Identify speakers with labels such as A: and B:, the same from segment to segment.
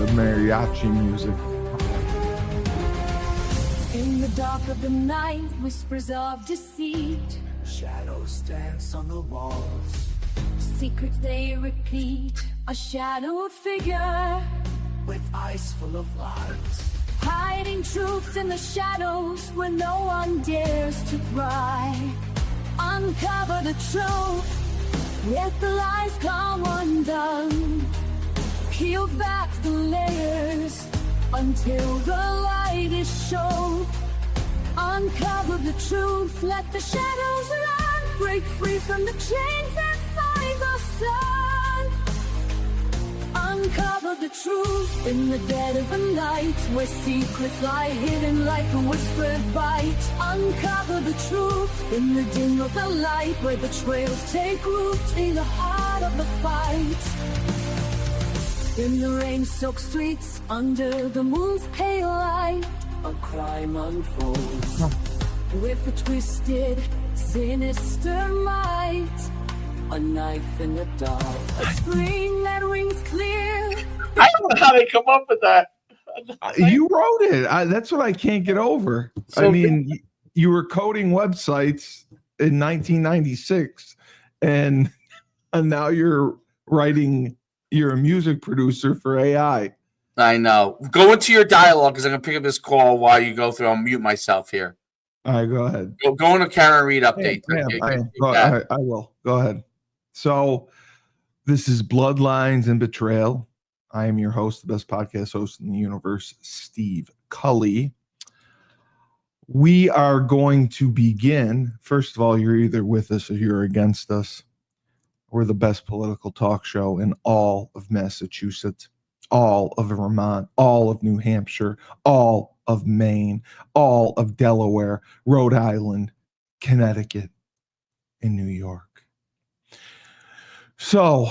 A: the mariachi music.
B: In the dark of the night, whispers of deceit,
C: Shadows dance on the walls.
B: secrets they repeat, a shadowed figure
C: With eyes full of light.
B: hiding truths in the shadows where no one dares to pry. Uncover the truth, let the lies come undone. Peel back the layers until the light is shown. Uncover the truth, let the shadows run. Break free from the chains and find the sun. Uncover the truth in the dead of the night, where secrets lie hidden like a whispered bite. Uncover the truth in the dim of the light, where betrayals take root in the heart of the fight. In the rain-soaked streets, under the moon's pale light, a crime unfolds with a twisted, sinister might. A knife in the dark, a scream that rings clear.
D: I don't know how they come up with that.
A: You wrote it. That's what I can't get over.
D: So
A: I mean, you were coding websites in 1996, and now you're writing. You're a music producer for AI.
D: I know. Go into your dialogue because I'm gonna pick up this call while you go through. I'll mute myself here.
A: All right, go ahead.
D: Go into Karen Reed update.
A: I will. Go ahead. So this is Bloodlines and Betrayal. I am your host, the best podcast host in the universe, Steve Cully. We are going to begin. First of all, you're either with us or you're against us. We're the best political talk show in all of Massachusetts, all of Vermont, all of New Hampshire, all of Maine, all of Delaware, Rhode Island, Connecticut, and New York. So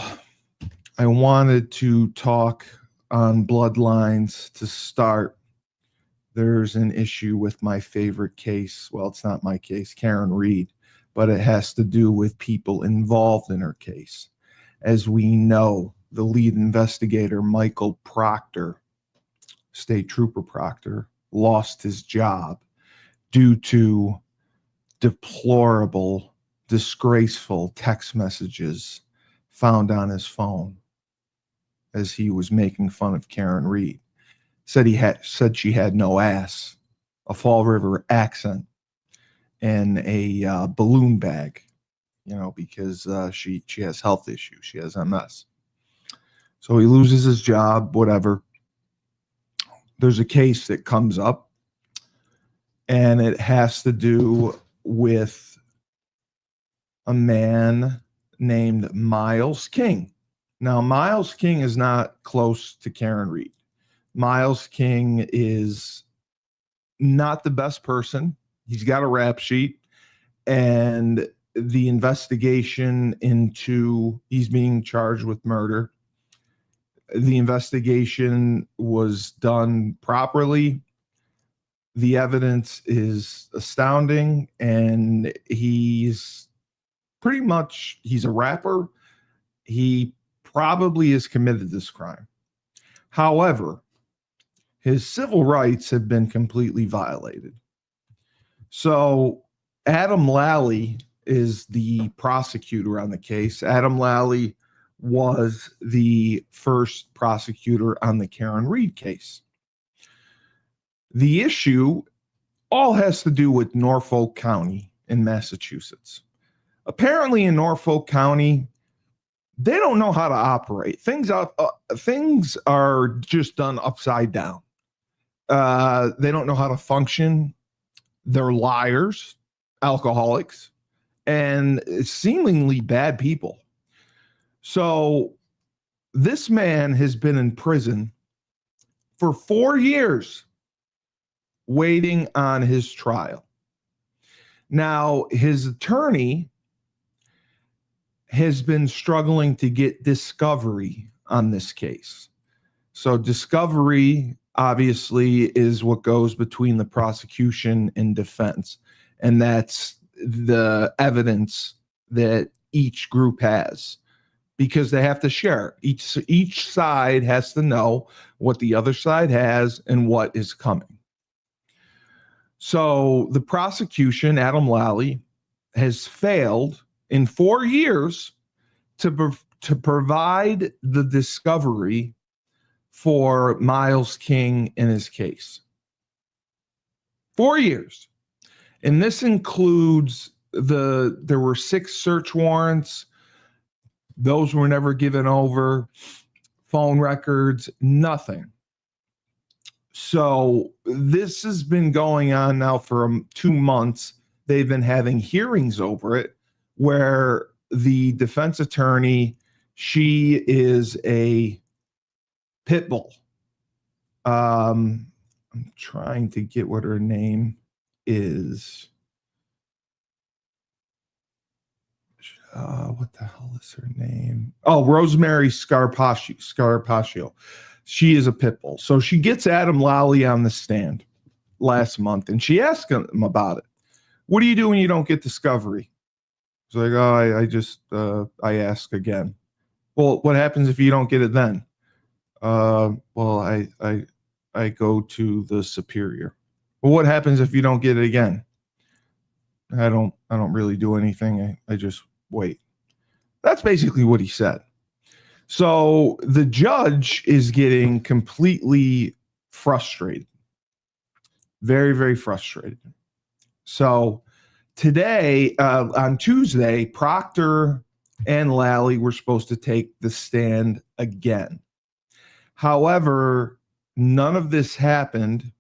A: I wanted to talk on Bloodlines to start. There's an issue with my favorite case. Well, it's not my case, Karen Reed, but it has to do with people involved in her case. As we know, the lead investigator, Michael Proctor, State Trooper Proctor, lost his job due to deplorable, disgraceful text messages found on his phone as he was making fun of Karen Reed. Said she had no ass, a Fall River accent, and a balloon bag, because she has health issues. She has MS. So he loses his job, whatever. There's a case that comes up, and it has to do with a man named Miles King. Now, Miles King is not close to Karen Reed. Miles King is not the best person. He's got a rap sheet, and the investigation into he's being charged with murder. The investigation was done properly. The evidence is astounding, and he's a rapper. He probably has committed this crime. However, his civil rights have been completely violated. So Adam Lally is the prosecutor on the case. Adam Lally was the first prosecutor on the Karen Reed case. The issue all has to do with Norfolk County in Massachusetts. Apparently in Norfolk County, they don't know how to operate. Things are just done upside down. They don't know how to function. They're liars, alcoholics, and seemingly bad people. So this man has been in prison for 4 years waiting on his trial. Now, his attorney has been struggling to get discovery on this case. So discovery obviously is what goes between the prosecution and defense. And that's the evidence that each group has. because they have to share. Each side has to know what the other side has and what is coming. So the prosecution, Adam Lally, has failed in 4 years to provide the discovery for Miles King in his case. 4 years. And this includes there were 6 search warrants. Those were never given over. Phone records, nothing. So this has been going on now for 2 months. They've been having hearings over it where the defense attorney, she is a pit bull. I'm trying to get what her name is. What the hell is her name? Oh, Rosemary Scarpaccio. She is a pit bull. So she gets Adam Lally on the stand last month, and she asked him about it. What do you do when you don't get discovery? He's like, oh, I ask again. Well, what happens if you don't get it then? Well, I go to the superior. Well, what happens if you don't get it again? I don't really do anything. I just wait. That's basically what he said. So the judge is getting completely frustrated. Very, very frustrated. So today, on Tuesday, Proctor and Lally were supposed to take the stand again. However, none of this happened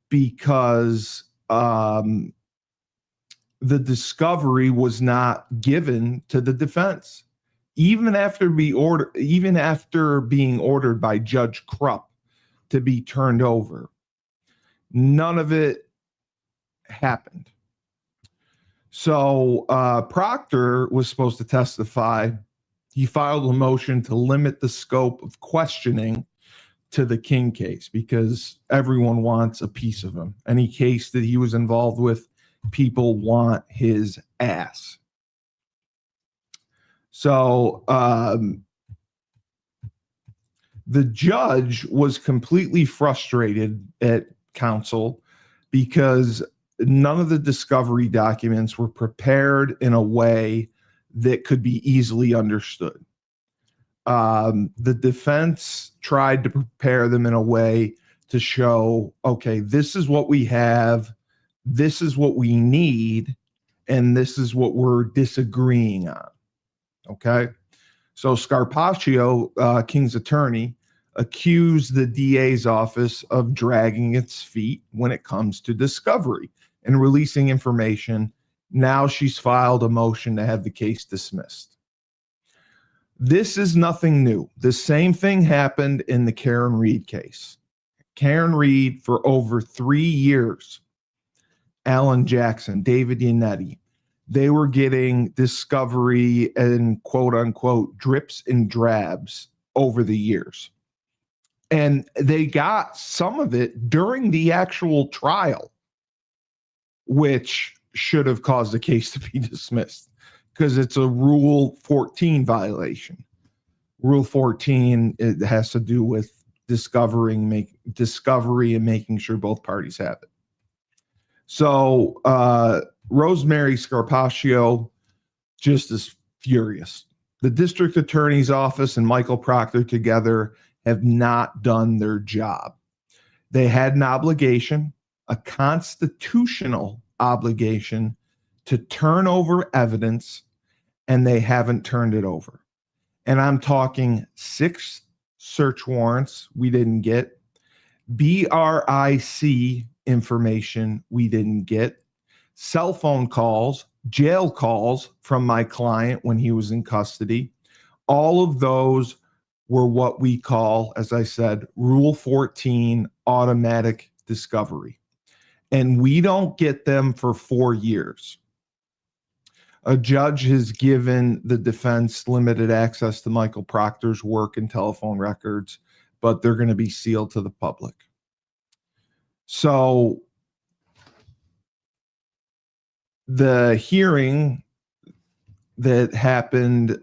A: because the discovery was not given to the defense, even after being ordered by Judge Krupp to be turned over. None of it happened. So Proctor was supposed to testify. He filed a motion to limit the scope of questioning to the King case because everyone wants a piece of him. Any case that he was involved with, people want his ass. So the judge was completely frustrated at counsel because none of the discovery documents were prepared in a way that could be easily understood. The defense tried to prepare them in a way to show, okay, this is what we have, this is what we need, and this is what we're disagreeing on. Okay? So Scarpaccio, King's attorney, accused the DA's office of dragging its feet when it comes to discovery and releasing information. Now she's filed a motion to have the case dismissed. This is nothing new. The same thing happened in the Karen Reed case. Karen Reed, for over 3 years, Alan Jackson, David Yannetti, they were getting discovery and quote unquote drips and drabs over the years. And they got some of it during the actual trial, which should have caused the case to be dismissed because it's a Rule 14 violation. Rule 14, it has to do with discovery and making sure both parties have it. So Rosemary Scarpaccio just is furious. The district attorney's office and Michael Proctor together have not done their job. They had an obligation, a constitutional obligation, to turn over evidence, and they haven't turned it over. And I'm talking 6 search warrants we didn't get, BRIC information we didn't get, cell phone calls, jail calls from my client when he was in custody. All of those were what we call, as I said, Rule 14 automatic discovery. And we don't get them for 4 years. A judge has given the defense limited access to Michael Proctor's work and telephone records, but they're going to be sealed to the public. So the hearing that happened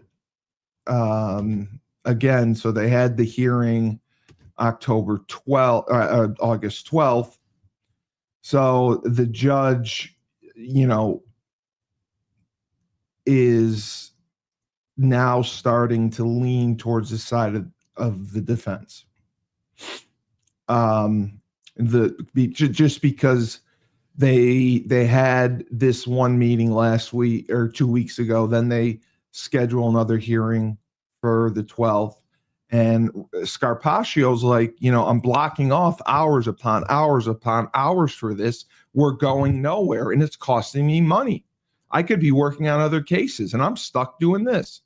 A: again, so they had the hearing August 12th. So the judge, is now starting to lean towards the side of the defense. Just because they had this one meeting last week or 2 weeks ago, then they schedule another hearing for the 12th. And Scarpaccio's like, I'm blocking off hours upon hours upon hours for this. We're going nowhere, and it's costing me money. I could be working on other cases, and I'm stuck doing this.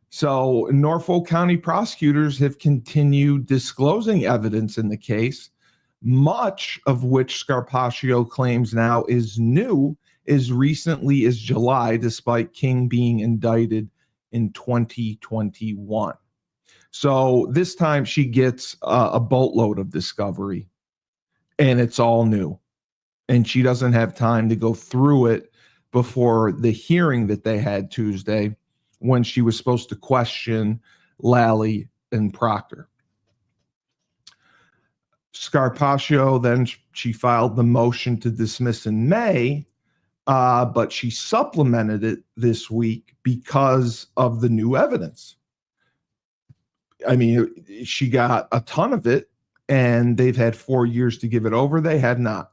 A: So Norfolk County prosecutors have continued disclosing evidence in the case, much of which Scarpaccio claims now is new as recently as July, despite King being indicted in 2021. So this time she gets a boatload of discovery, and it's all new. And she doesn't have time to go through it before the hearing that they had Tuesday, when she was supposed to question Lally and Proctor. Scarpaccio, then she filed the motion to dismiss in May, but she supplemented it this week because of the new evidence. I mean, she got a ton of it, and they've had 4 years to give it over. They had not.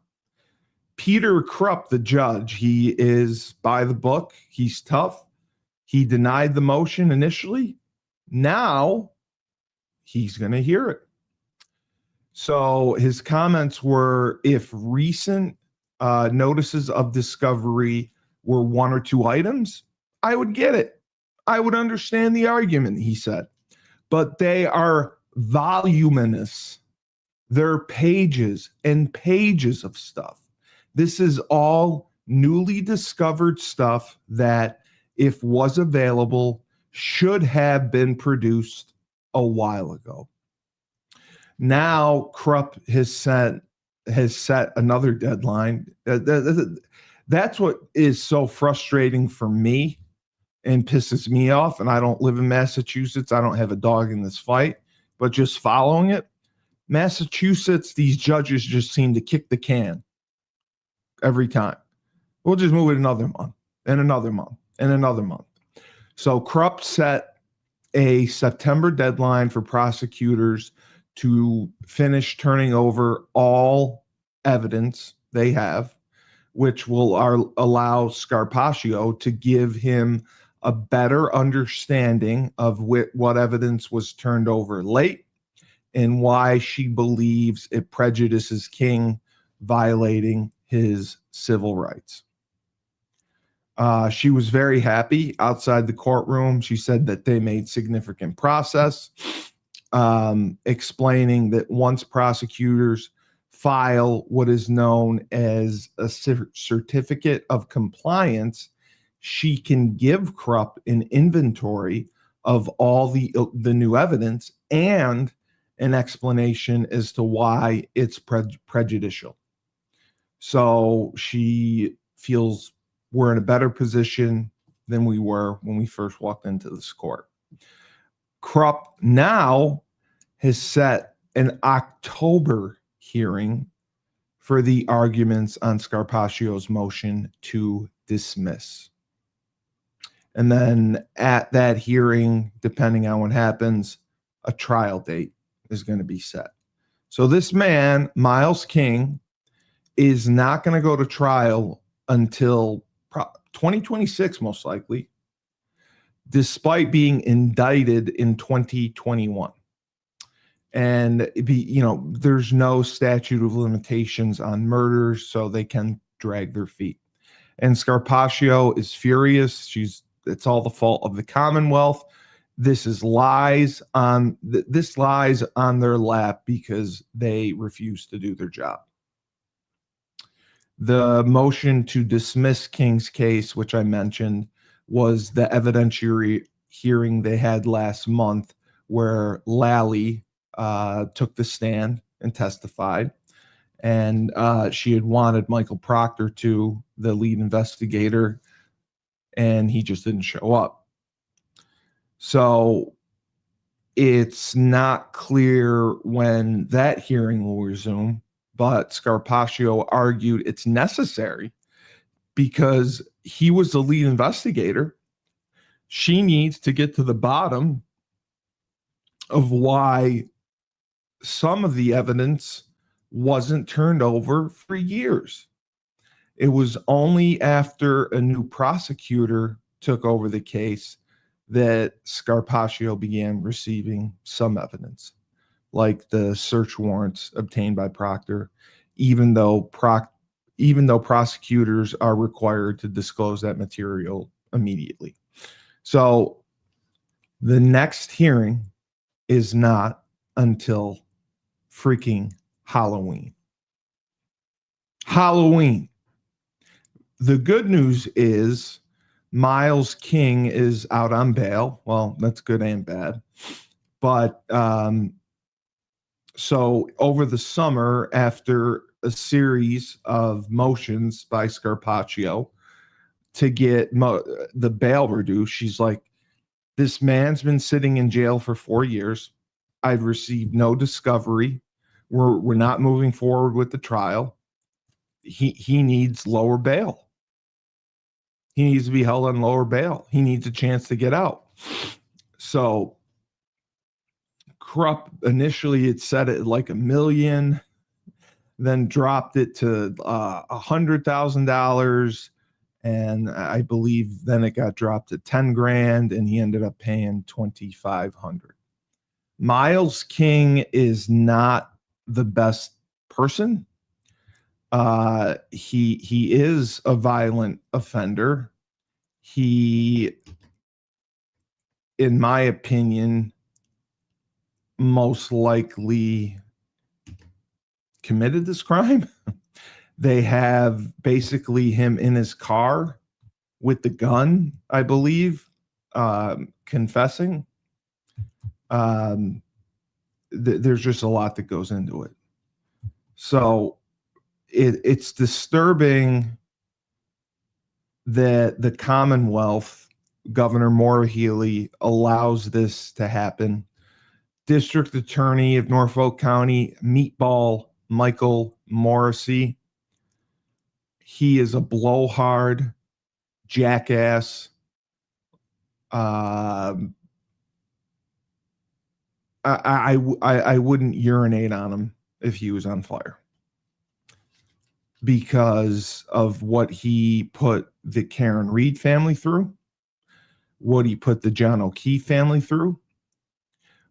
A: Peter Krupp, the judge, he is by the book. He's tough. He denied the motion initially. Now he's going to hear it. So his comments were, if recent notices of discovery were 1 or 2 items, I would get it. I would understand the argument, he said. But they are voluminous. They're pages and pages of stuff. This is all newly discovered stuff that, if was available, should have been produced a while ago. Now Krupp has set another deadline. That's what is so frustrating for me and pisses me off. And I don't live in Massachusetts. I don't have a dog in this fight, but just following it, Massachusetts, these judges just seem to kick the can every time. We'll just move it another month and another month and another month. So Krupp set a September deadline for prosecutors to finish turning over all evidence they have, which will allow Scarpaccio to give him a better understanding of what evidence was turned over late and why she believes it prejudices King, violating his civil rights. She was very happy outside the courtroom. She said that they made significant progress, explaining that once prosecutors file what is known as a certificate of compliance, she can give Krupp an inventory of all the new evidence and an explanation as to why it's prejudicial. So she feels we're in a better position than we were when we first walked into this court. Krupp now has set an October hearing for the arguments on Scarpaccio's motion to dismiss. And then at that hearing, depending on what happens, a trial date is going to be set. So this man, Miles King, is not going to go to trial until 2026, most likely, despite being indicted in 2021. And there's no statute of limitations on murders, so they can drag their feet. And Scarpaccio is furious. It's all the fault of the Commonwealth. This lies on their lap because they refuse to do their job. The motion to dismiss King's case, which I mentioned, was the evidentiary hearing they had last month where Lally took the stand and testified. And she had wanted Michael Proctor to, the lead investigator, and he just didn't show up. So it's not clear when that hearing will resume, but Scarpaccio argued it's necessary because he was the lead investigator. She needs to get to the bottom of why some of the evidence wasn't turned over for years. It was only after a new prosecutor took over the case that Scarpaccio began receiving some evidence, like the search warrants obtained by Proctor, even though prosecutors are required to disclose that material immediately. So the next hearing is not until freaking Halloween. Halloween. The good news is Miles King is out on bail. Well, that's good and bad. But so over the summer, after a series of motions by Scarpaccio to get the bail reduced, she's like, this man's been sitting in jail for 4 years. I've received no discovery. We're not moving forward with the trial. He needs lower bail. He needs to be held on lower bail. He needs a chance to get out. So Krupp initially had set it like $1 million, then dropped it to $100,000, and I believe then it got dropped to $10,000, and he ended up paying $2,500. Miles King is not the best person. He is a violent offender. He, in my opinion, most likely committed this crime. They have basically him in his car with the gun, I believe, confessing. There's just a lot that goes into it. So it's disturbing that the Commonwealth, Governor Maura Healey, allows this to happen. District Attorney of Norfolk County, Meatball Michael Morrissey. He is a blowhard, jackass. I wouldn't urinate on him if he was on fire, because of what he put the Karen Reed family through, what he put the John O'Keefe family through,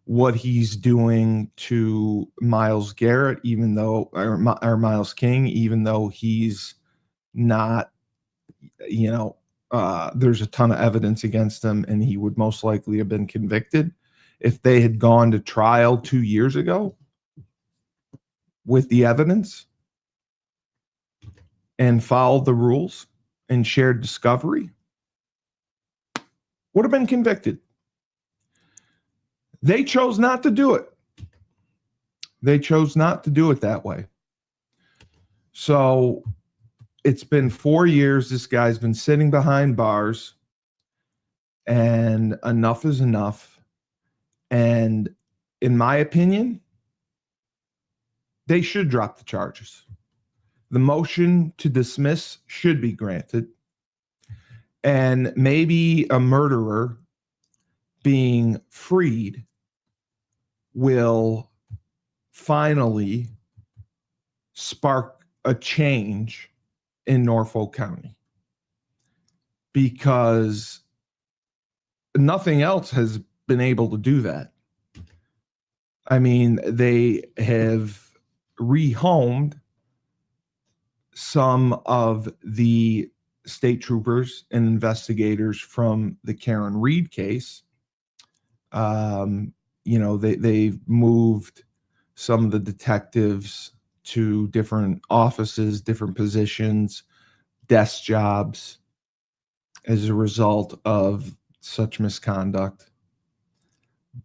A: what he's doing to Miles Garrett, even though, or Miles King, even though he's not, there's a ton of evidence against him and he would most likely have been convicted. If they had gone to trial 2 years ago with the evidence and followed the rules and shared discovery, would have been convicted. They chose not to do it. They chose not to do it that way. So it's been 4 years. This guy's been sitting behind bars, and enough is enough. And in my opinion, they should drop the charges. The motion to dismiss should be granted. And maybe a murderer being freed will finally spark a change in Norfolk County, because nothing else has been able to do that. I mean, they have rehomed some of the state troopers and investigators from the Karen Reed case. They've moved some of the detectives to different offices, different positions, desk jobs as a result of such misconduct.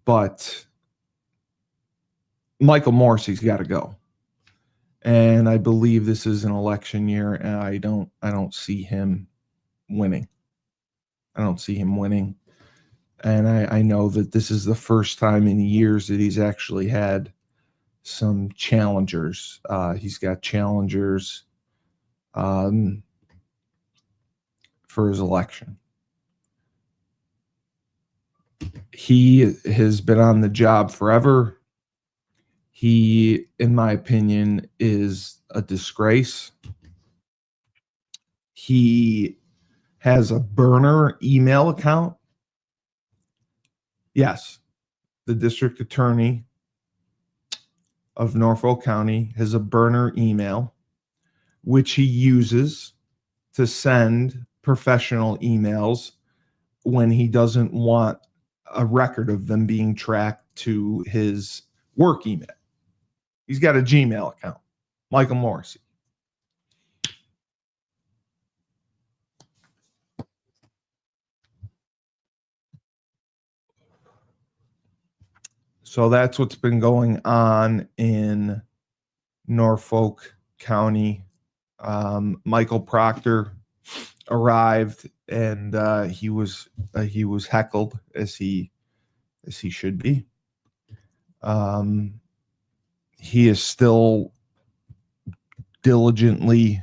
A: But Michael Morrissey's got to go. And I believe this is an election year, and I don't see him winning. I don't see him winning. And I know that this is the first time in years that he's actually had some challengers. He's got challengers for his election. He has been on the job forever. He, in my opinion, is a disgrace. He has a burner email account. Yes, the district attorney of Norfolk County has a burner email, which he uses to send professional emails when he doesn't want a record of them being tracked to his work email. He's got a Gmail account, Michael Morrissey. So that's what's been going on in Norfolk County. Michael Proctor arrived, and he was heckled as he should be. He is still diligently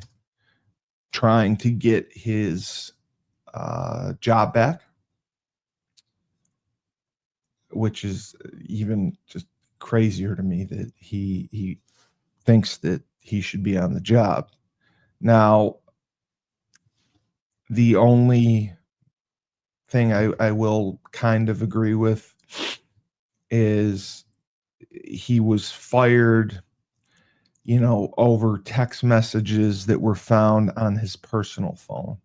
A: trying to get his job back, which is even just crazier to me that he thinks that he should be on the job. Now, the only thing I will kind of agree with is he was fired, over text messages that were found on his personal phone.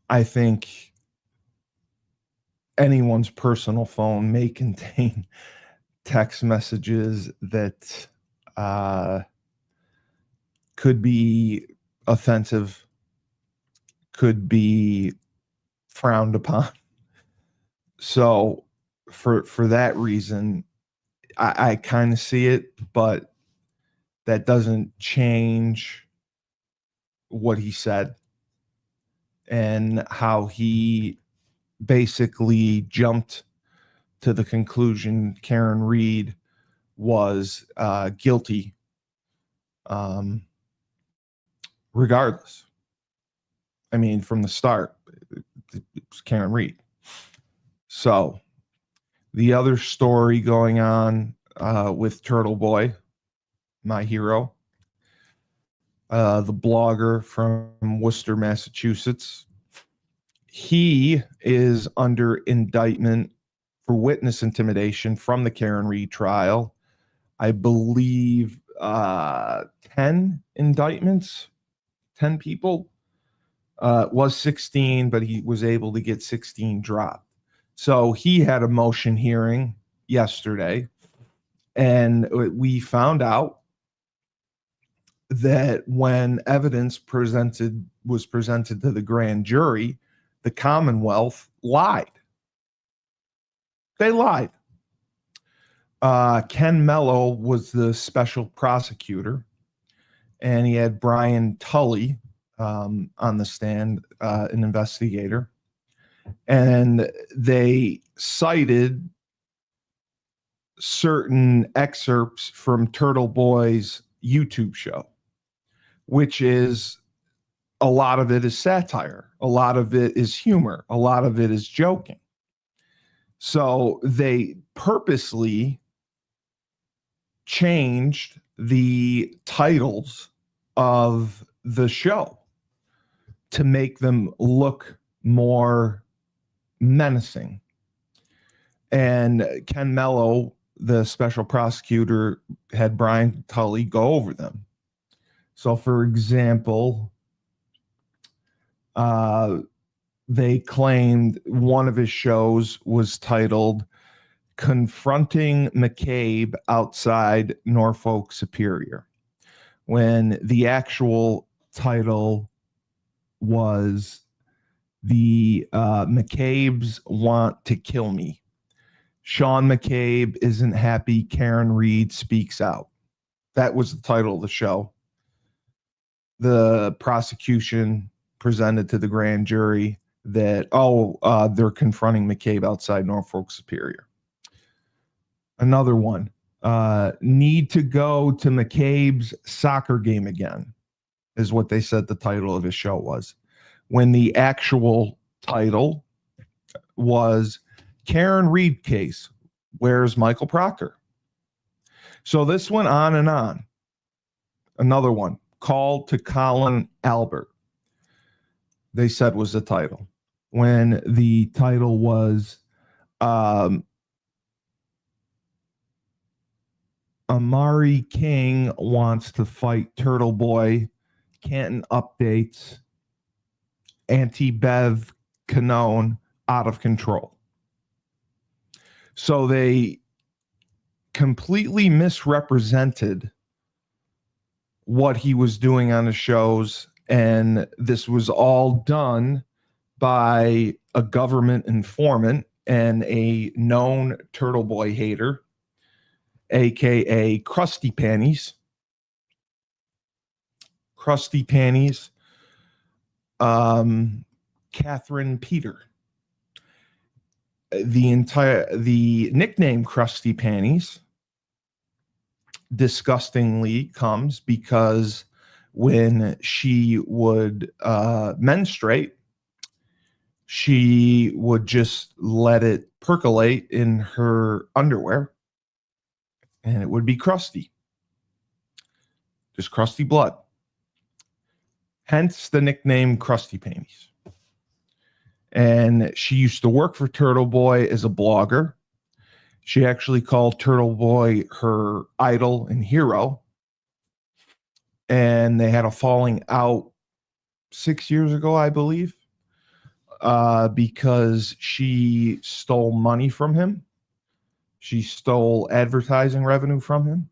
A: I think anyone's personal phone may contain text messages that could be offensive, could be frowned upon. So for that reason, I kind of see it, but that doesn't change what he said and how he basically jumped to the conclusion Karen Reed was guilty, regardless. I mean, from the start, it was Karen Reed. So the other story going on with Turtle Boy, my hero, the blogger from Worcester, Massachusetts, he is under indictment for witness intimidation from the Karen Reed trial. I believe 10 indictments, 10 people. It was 16, but he was able to get 16 dropped. So he had a motion hearing yesterday, and we found out that when evidence was presented to the grand jury, the Commonwealth lied. They lied. Ken Mello was the special prosecutor, and he had Brian Tully on the stand, an investigator, and they cited certain excerpts from Turtle Boy's YouTube show, which is, a lot of it is satire, a lot of it is humor, a lot of it is joking. So they purposely changed the titles of the show to make them look more menacing. And Ken Mello, the special prosecutor, had Brian Tully go over them. So, for example, they claimed one of his shows was titled Confronting McCabe Outside Norfolk Superior, when the actual title was The McCabes Want to Kill Me. Sean McCabe isn't happy Karen Reed speaks out. That was the title of the show. The prosecution presented to the grand jury that, they're confronting McCabe outside Norfolk Superior. Another one, need to go to McCabe's soccer game again, is what they said the title of his show was. When the actual title was Karen Reed Case, Where's Michael Proctor? So this went on and on. Another one, Call to Colin Albert, they said was the title. When the title was Amari King wants to fight Turtle Boy, Canton updates, anti-Bev Canone out of control. So they completely misrepresented what he was doing on the shows, and this was all done by a government informant and a known Turtle Boy hater, aka Krusty Panties. Krusty Panties, Catherine Peter. The nickname Krusty Panties disgustingly comes because when she would menstruate, she would just let it percolate in her underwear, and it would be crusty. Just crusty blood. Hence the nickname Krusty Panties. And she used to work for Turtle Boy as a blogger. She actually called Turtle Boy her idol and hero. And they had a falling out 6 years ago, I believe, because she stole money from him. She stole advertising revenue from him.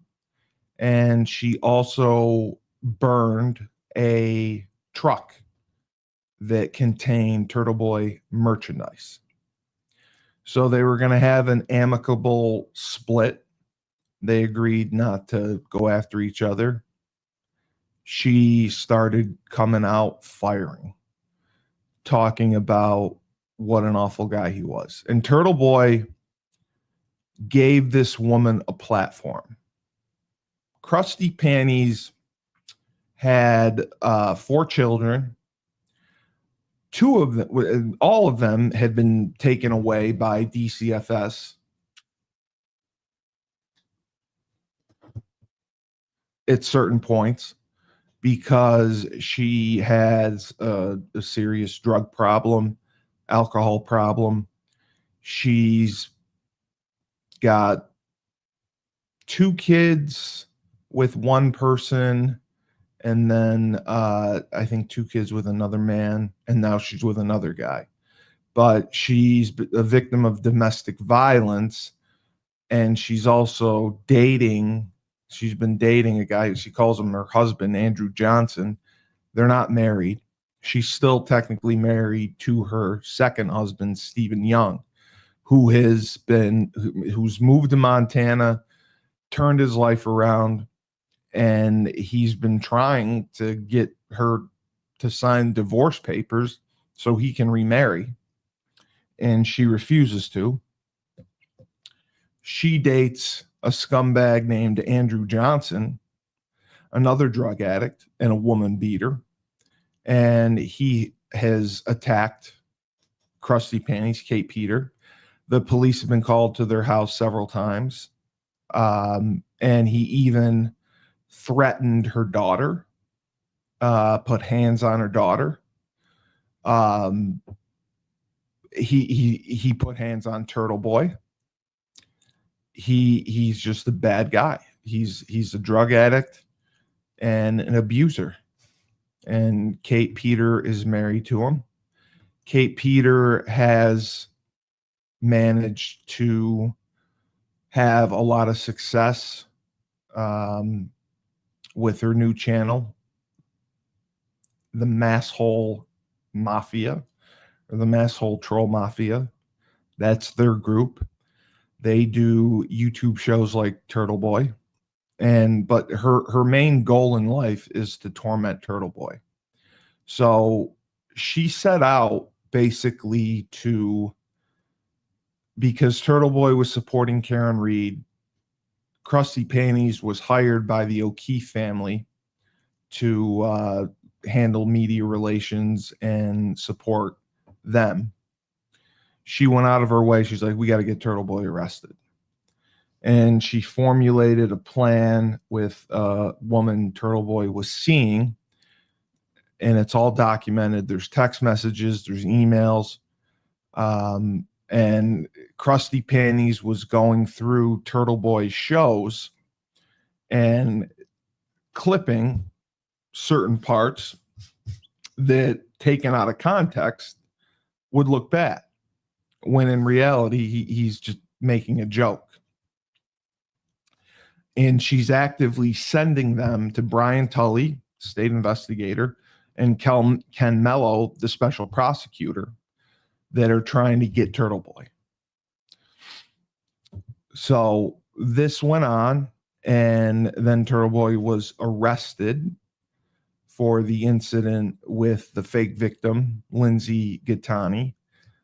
A: And she also burned a truck that contained Turtle Boy merchandise. So they were going to have an amicable split. They agreed not to go after each other. She started coming out firing, talking about what an awful guy he was. And Turtle Boy gave this woman a platform. Krusty Panties had 4 children. 2 of them, all of them had been taken away by DCFS at certain points because she has a serious drug problem, alcohol problem. She's got 2 kids with one person, and then I think 2 kids with another man, and now she's with another guy. But she's a victim of domestic violence, and she's also dating. She's been dating a guy, she calls him her husband, Andrew Johnson. They're not married. She's still technically married to her second husband, Stephen Young, who's moved to Montana, turned his life around, and he's been trying to get her to sign divorce papers so he can remarry, and she refuses to. She dates a scumbag named Andrew Johnson, another drug addict and a woman beater, and he has attacked Krusty Panties, Kate Peter. The police have been called to their house several times, and he even threatened her daughter, put hands on her daughter. He put hands on Turtle Boy. He's just a bad guy. He's a drug addict and an abuser. And Kate Peter is married to him. Kate Peter has managed to have a lot of success with her new channel, the Masshole Mafia, or the Masshole Troll Mafia. That's their group. They do YouTube shows like Turtle Boy, but her main goal in life is to torment Turtle Boy. So she set out basically because Turtle Boy was supporting Karen Reed, Krusty Panties was hired by the O'Keefe family to handle media relations and support them. She went out of her way. She's like, we got to get Turtle Boy arrested. And she formulated a plan with a woman Turtle Boy was seeing, and it's all documented. There's text messages, there's emails, and Krusty Panties was going through Turtle Boy's shows and clipping certain parts that, taken out of context, would look bad, when in reality he's just making a joke. And she's actively sending them to Brian Tully, state investigator, and Ken Mello, the special prosecutor, that are trying to get Turtle Boy. So this went on, and then Turtle Boy was arrested for the incident with the fake victim, Lindsay Gattani,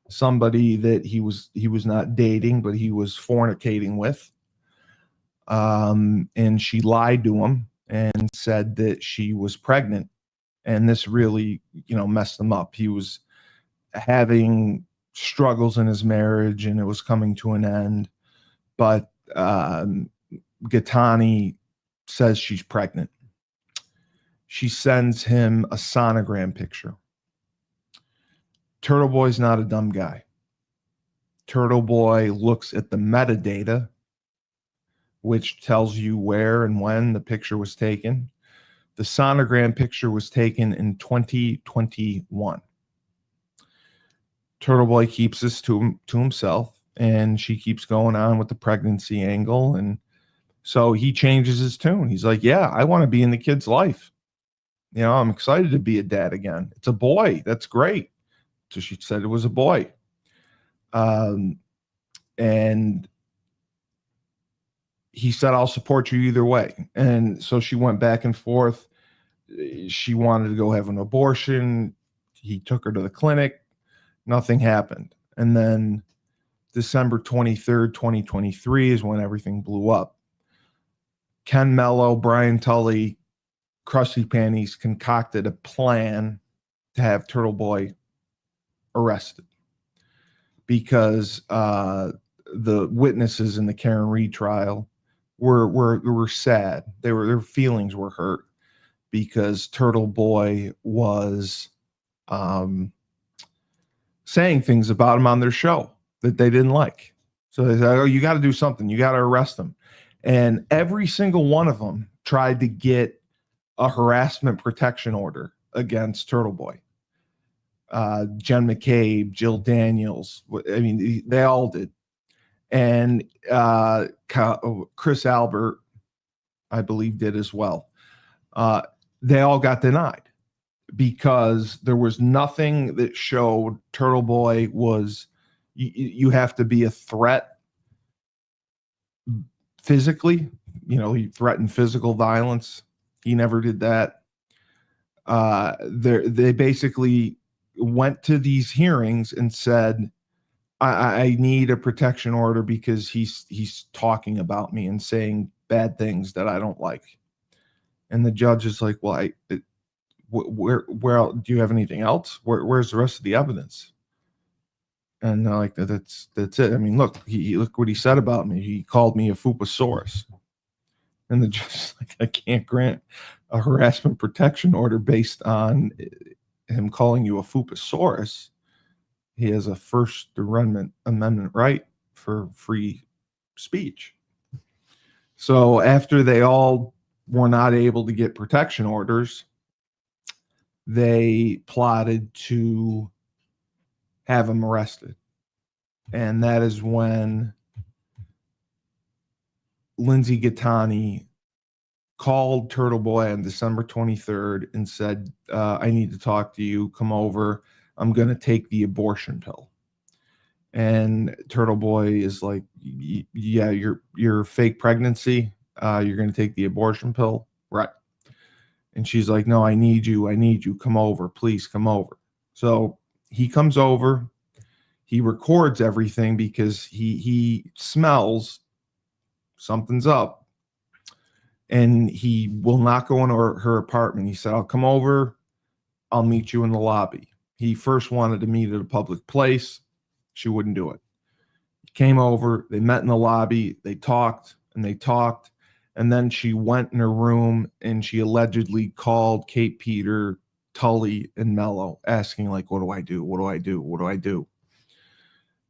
A: somebody that he was not dating, but he was fornicating with. And she lied to him and said that she was pregnant. And this really, messed him up. He was having struggles in his marriage, and it was coming to an end. But Gattani says she's pregnant. She sends him a sonogram picture. Turtle Boy's not a dumb guy. Turtle Boy looks at the metadata, which tells you where and when the picture was taken. The sonogram picture was taken in 2021. Turtle Boy keeps this to himself, and she keeps going on with the pregnancy angle. And so he changes his tune. He's like, yeah, I want to be in the kid's life. I'm excited to be a dad again. It's a boy. That's great. So she said it was a boy. And he said, I'll support you either way. And so she went back and forth. She wanted to go have an abortion. He took her to the clinic. Nothing happened. And then December 23rd, 2023 is when everything blew up. Ken Mello, Brian Tully, Krusty Panties concocted a plan to have Turtle Boy arrested because the witnesses in the Karen Reed trial were sad. Their feelings were hurt because Turtle Boy was saying things about him on their show that they didn't like. So they said, oh, you got to do something. You got to arrest him. And every single one of them tried to get a harassment protection order against Turtle Boy. Jen McCabe, Jill Daniels. I mean, they all did. And Chris Albert, I believe, did as well. They all got denied because there was nothing that showed Turtle Boy was, you have to be a threat physically. He threatened physical violence. He never did that. They basically went to these hearings and said, I need a protection order because he's talking about me and saying bad things that I don't like. And the judge is like, well, where do you have anything else? Where's the rest of the evidence? And they're like, that's it. I mean, look what he said about me. He called me a fupasaurus. And the judge is like, I can't grant a harassment protection order based on him calling you a fupasaurus. He has a First Amendment right for free speech. So after they all were not able to get protection orders, they plotted to have him arrested. And that is when Lindsay Gattani called Turtle Boy on December 23rd and said, I need to talk to you. Come over. I'm going to take the abortion pill. And Turtle Boy is like, yeah, your fake pregnancy. You're going to take the abortion pill. Right. And she's like, no, I need you. Come over. Please come over. So he comes over, he records everything because he smells something's up, and he will not go in her apartment. He said, I'll come over, I'll meet you in the lobby. He first wanted to meet at a public place. She wouldn't do it. He came over, they met in the lobby, they talked, and then she went in her room and she allegedly called Kate, Peter, Tully, and Mello, asking, like, what do I do? What do I do? What do I do?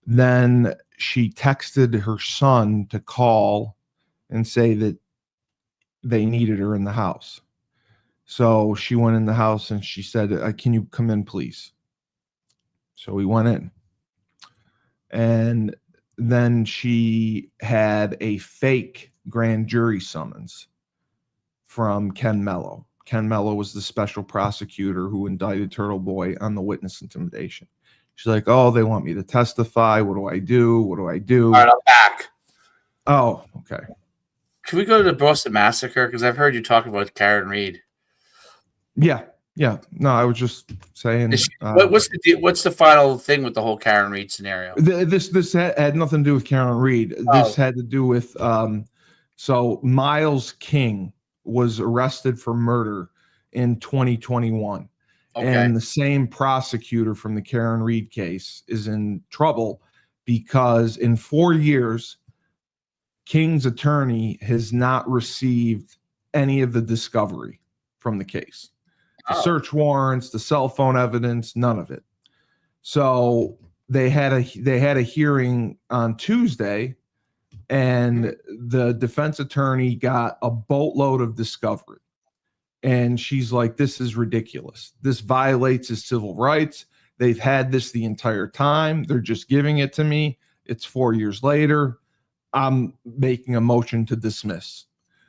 A: Then she texted her son to call and say that they needed her in the house. So she went in the house and she said, can you come in, please? So we went in. And then she had a fake grand jury summons from Ken Mello. Ken Mello was the special prosecutor who indicted Turtle Boy on the witness intimidation. She's like, oh, they want me to testify. What do I do? What do I do?
D: All right, I'm back.
A: Oh, okay.
D: Can we go to the Boston Massacre? Because I've heard you talk about Karen Reed.
A: Yeah. No, I was just saying.
D: What's the final thing with the whole Karen Reed scenario?
A: This had nothing to do with Karen Reed. This had to do with so Miles King was arrested for murder in 2021. Okay. And the same prosecutor from the Karen Reed case is in trouble because in 4 years, King's attorney has not received any of the discovery from the case. The search warrants, the cell phone evidence, none of it. So they had a hearing on Tuesday, and the defense attorney got a boatload of discovery. And she's like, this is ridiculous. This violates his civil rights. They've had this the entire time. They're just giving it to me. It's 4 years later. I'm making a motion to dismiss.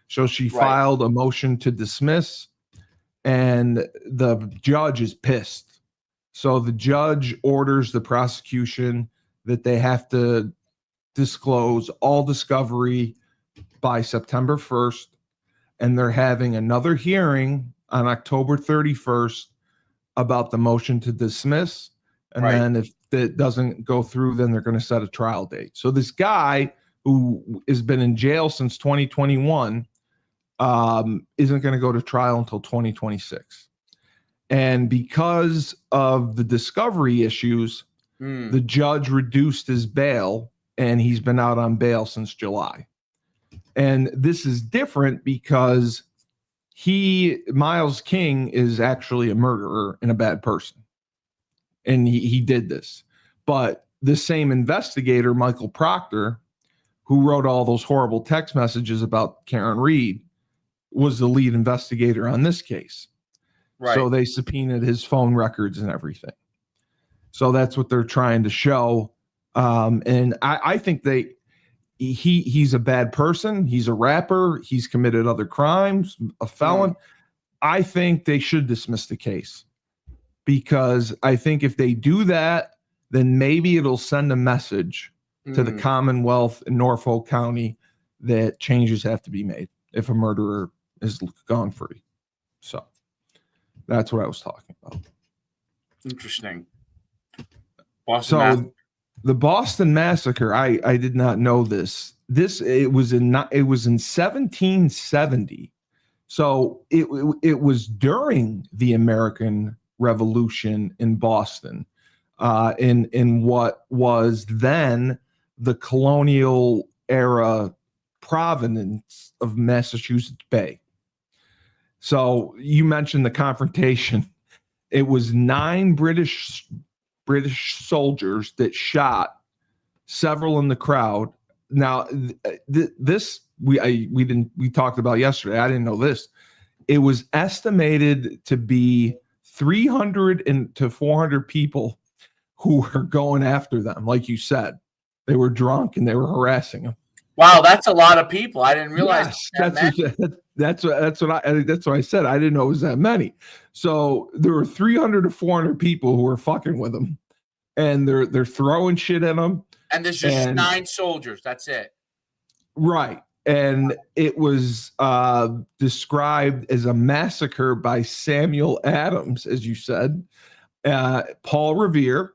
A: So she filed a motion to dismiss, and the judge is pissed. So the judge orders the prosecution that they have to disclose all discovery by September 1st. And they're having another hearing on October 31st about the motion to dismiss. And then if it doesn't go through, then they're going to set a trial date. So this guy who has been in jail since 2021 isn't going to go to trial until 2026. And because of the discovery issues, the judge reduced his bail, and he's been out on bail since July. And this is different because Miles King is actually a murderer and a bad person. And he did this. But the same investigator, Michael Proctor, who wrote all those horrible text messages about Karen Reed, was the lead investigator on this case. Right. So they subpoenaed his phone records and everything. So that's what they're trying to show. And I think he's a bad person. He's a rapper. He's committed other crimes, a felon. I think they should dismiss the case, because I think if they do that, then maybe it'll send a message to the Commonwealth in Norfolk County that changes have to be made if a murderer is gone free. So that's what I was talking about.
D: Interesting.
A: The Boston Massacre, I did not know this. It was in 1770. So it was during the American Revolution in Boston, in what was then the colonial era province of Massachusetts Bay. So you mentioned the confrontation. It was 9 British soldiers that shot several in the crowd. Now, this we talked about yesterday. I didn't know this. It was estimated to be 300 to 400 people who were going after them. Like you said, they were drunk and they were harassing them.
D: Wow, that's a lot of people. I didn't realize.
A: Yes, that's what I said. I didn't know it was that many. So there were 300 to 400 people who were fucking with them, and they're throwing shit at them.
D: And there's just 9 soldiers. That's it.
A: Right. And it was described as a massacre by Samuel Adams, as you said. Paul Revere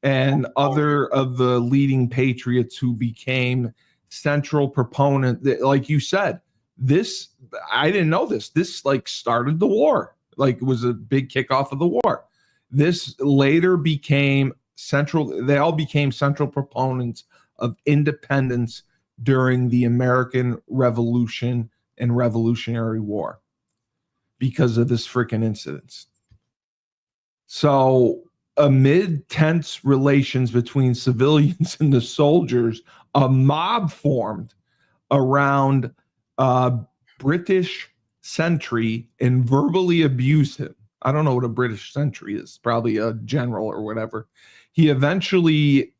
A: and other of the leading patriots who became central proponent. Like you said, this, I didn't know this. This like started the war. Like it was a big kickoff of the war. This later became central. They all became central proponents of independence during the American Revolution and Revolutionary War because of this freaking incident. So amid tense relations between civilians and the soldiers, a mob formed around British sentry and verbally abused him. I don't know what a British sentry is, probably a general or whatever. He eventually,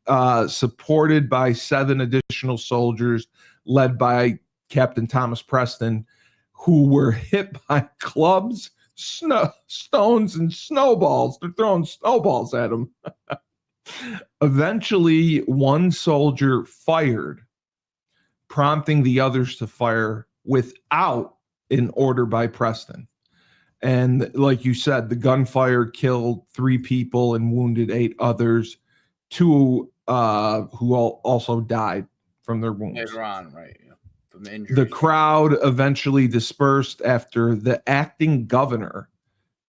A: supported by 7 additional soldiers led by Captain Thomas Preston, who were hit by clubs, stones, and snowballs. They're throwing snowballs at him. Eventually, one soldier fired, prompting the others to fire without an order by Preston. And like you said, the gunfire killed 3 people and wounded 8 others, 2 who also died from their wounds.
D: Later on, right? Yeah. From the injuries.
A: The crowd eventually dispersed after the acting governor,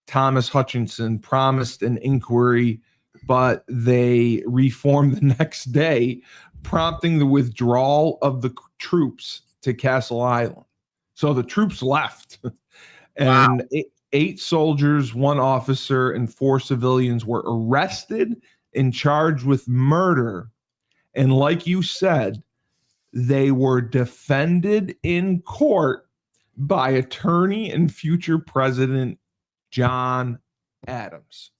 A: Thomas Hutchinson, promised an inquiry, but they reformed the next day, prompting the withdrawal of the troops to Castle Island. So the troops left. And
D: Wow.
A: 8 soldiers, 1 officer, and 4 civilians were arrested and charged with murder. And like you said, they were defended in court by attorney and future president John Adams.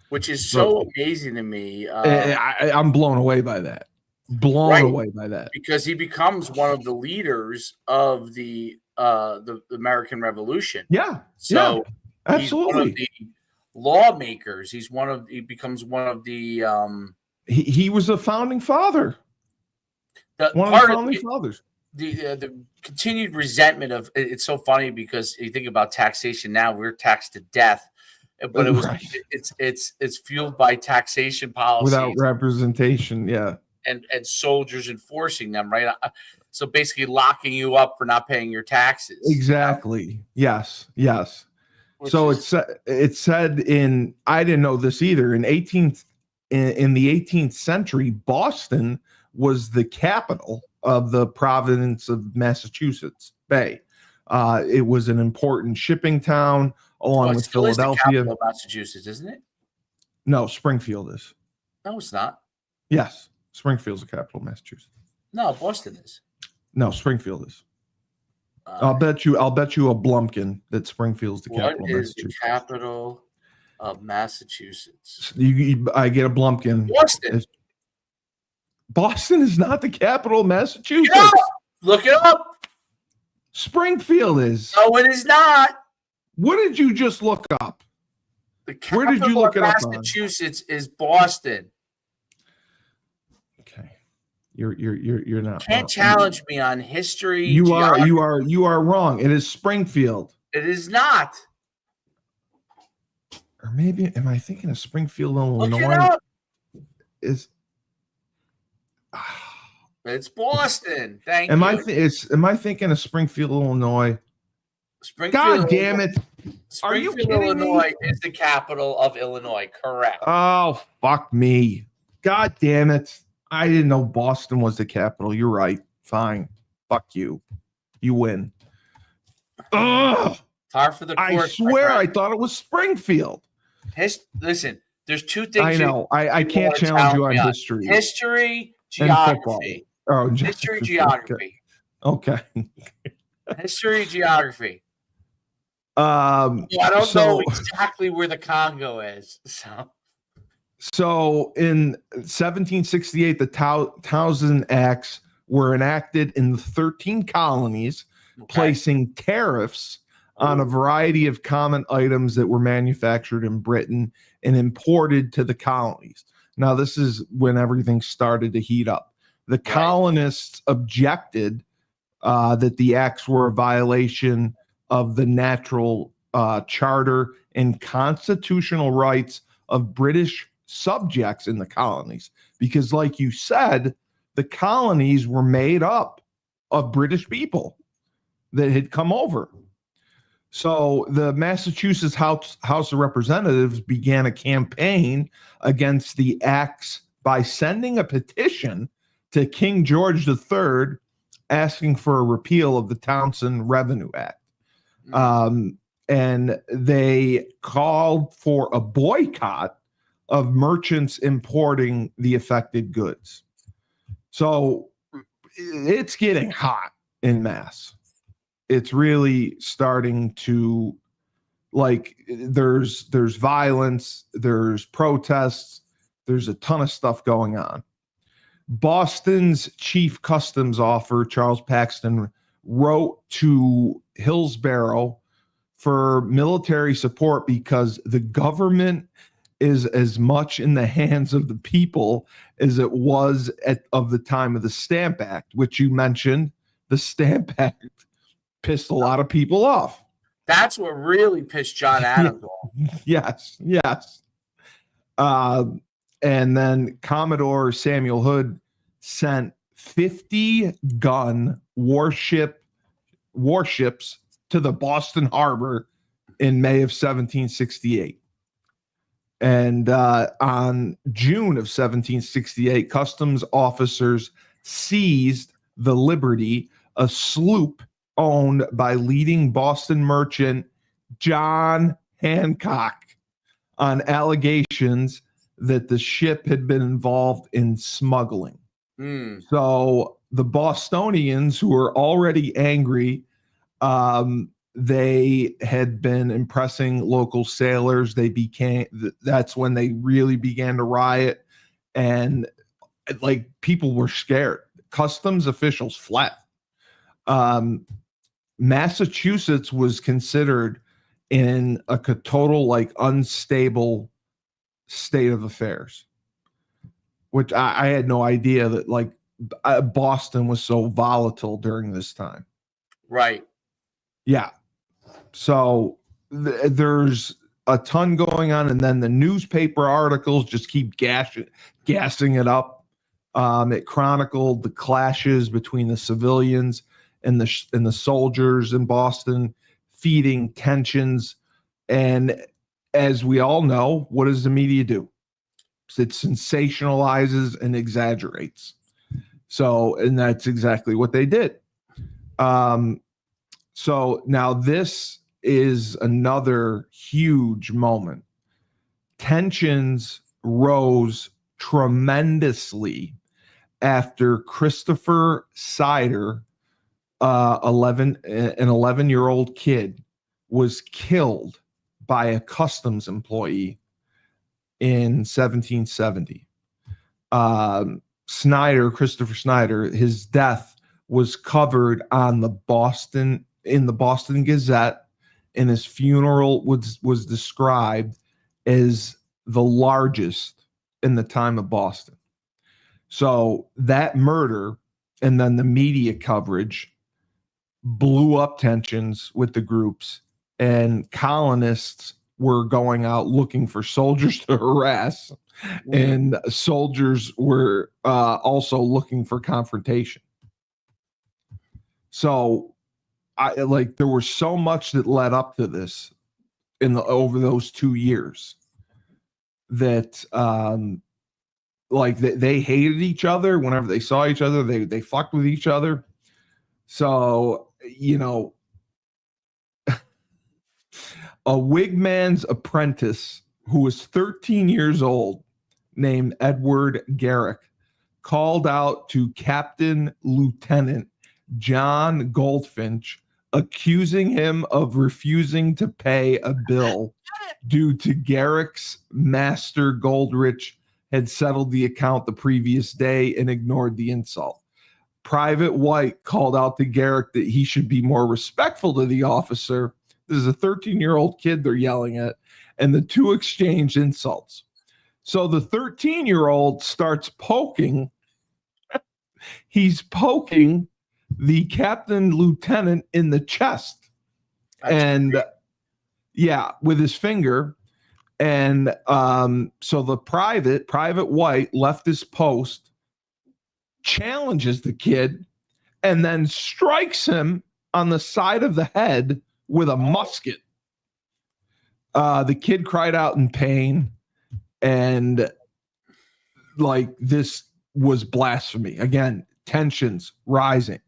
D: Which is so amazing to me.
A: I'm blown away by that. Blown away by that.
D: Because he becomes one of the leaders of the American Revolution.
A: Yeah.
D: So
A: yeah, absolutely.
D: He's one of the lawmakers. He becomes one of the
A: he was a founding father. One of the founding fathers.
D: The continued resentment of it's so funny because you think about taxation now, we're taxed to death. But it was it's fueled by taxation policies
A: without representation, yeah.
D: And soldiers enforcing them, right? So basically locking you up for not paying your taxes.
A: Exactly. Yes. So it said in, I didn't know this either, in the 18th century, Boston was the capital of the province of Massachusetts Bay. It was an important shipping town along with Philadelphia.
D: It's the capital of Massachusetts, isn't it?
A: No, Springfield is.
D: No, it's not.
A: Yes, Springfield's the capital of Massachusetts.
D: No, Boston is.
A: No, Springfield is. I'll bet you a Blumpkin that Springfield's the capital of Massachusetts.
D: What is the capital of Massachusetts?
A: I get a Blumpkin.
D: Boston.
A: Boston is not the capital of Massachusetts.
D: Look it up.
A: Springfield is.
D: No, it is not.
A: What did you just look up? Where did you look it up on?
D: Massachusetts is Boston.
A: Okay. You're not.
D: Can't challenge me on history.
A: You are wrong. It is Springfield.
D: It is not.
A: Or maybe am I thinking of Springfield, Illinois?
D: Look it up.
A: It's
D: Boston. Thank you.
A: Am I thinking of Springfield, Illinois? God damn it.
D: Are you kidding Illinois me? Is the capital of Illinois, correct?
A: Oh, fuck me. God damn it. I didn't know Boston was the capital. You're right. Fine. Fuck you. You win. Ugh.
D: Tar for the court.
A: I swear I thought it was Springfield.
D: Listen, there's 2 things.
A: I know. I can't challenge you on history.
D: History, geography.
A: Oh,
D: history, geography.
A: Okay.
D: History, geography.
A: I
D: don't know exactly where the Congo is.
A: So in 1768, the Townsend Acts were enacted in the 13 colonies, placing tariffs on a variety of common items that were manufactured in Britain and imported to the colonies. Now, this is when everything started to heat up. The colonists objected that the acts were a violation of the natural charter and constitutional rights of British subjects in the colonies. Because, like you said, the colonies were made up of British people that had come over. So the Massachusetts House of Representatives began a campaign against the acts by sending a petition to King George III asking for a repeal of the Townshend Revenue Act. And they called for a boycott of merchants importing the affected goods. So it's getting hot in Mass. It's really starting to, like, there's violence, there's protests, there's a ton of stuff going on. Boston's chief customs officer, Charles Paxton, wrote to Hillsborough for military support because the government is as much in the hands of the people as it was of the time of the Stamp Act, which you mentioned. The Stamp Act pissed a lot of people off.
D: That's what really pissed John Adams off.
A: Yes. And then Commodore Samuel Hood sent 50 gun warships to the Boston Harbor in May of 1768. And on June of 1768, customs officers seized the Liberty, a sloop owned by leading Boston merchant John Hancock, on allegations that the ship had been involved in smuggling. So the Bostonians, who were already angry, they had been impressing local sailors. That's when they really began to riot, and like people were scared. Customs officials fled. Massachusetts was considered in a total, like, unstable state of affairs, which I had no idea that, like, Boston was so volatile during this time.
D: Right.
A: Yeah. So there's a ton going on, and then the newspaper articles just keep gassing it up. It chronicled the clashes between the civilians and the soldiers in Boston, feeding tensions. And as we all know, what does the media do? It sensationalizes and exaggerates. So, and that's exactly what they did. So now this is another huge moment. Tensions rose tremendously after Christopher Sider, an 11-year-old kid, was killed by a customs employee in 1770. Christopher Snyder, his death was covered on the Boston Gazette, and his funeral was described as the largest in the time of Boston. So that murder and then the media coverage blew up tensions with the groups, and colonists were going out looking for soldiers to harass, and soldiers were also looking for confrontation. So there was so much that led up to this over those 2 years that they hated each other. Whenever they saw each other, they fucked with each other. So, a wigman's apprentice who was 13 years old, named Edward Garrick, called out to Captain Lieutenant John Goldfinch, accusing him of refusing to pay a bill due to Garrick's master Goldrich had settled the account the previous day and ignored the insult. Private White called out to Garrick that he should be more respectful to the officer. This is a 13-year-old kid they're yelling at, and the two exchanged insults. So the 13-year-old starts poking. He's poking the captain lieutenant in the chest. And Yeah, with his finger. And so the Private White left his post, challenges the kid, and then strikes him on the side of the head with a musket. The kid cried out in pain, and like this was blasphemy. Again, tensions rising.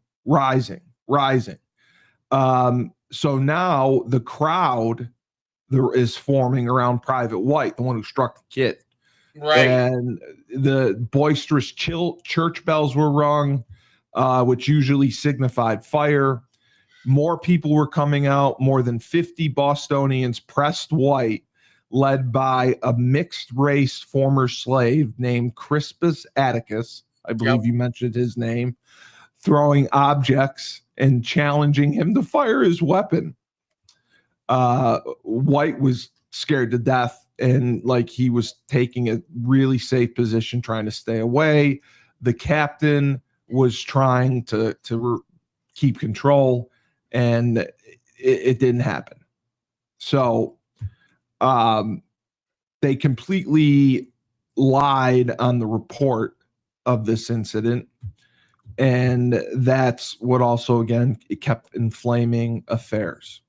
A: So now the crowd there is forming around Private White, the one who struck the kid.
D: Right.
A: And the boisterous church bells were rung, which usually signified fire. More people were coming out. More than 50 Bostonians pressed White, led by a mixed-race former slave named Crispus Attucks. I believe you mentioned his name, throwing objects and challenging him to fire his weapon. White was scared to death, and like he was taking a really safe position, trying to stay away. The captain was trying to keep control, and it didn't happen. So they completely lied on the report of this incident. And that's what also, again, it kept inflaming affairs.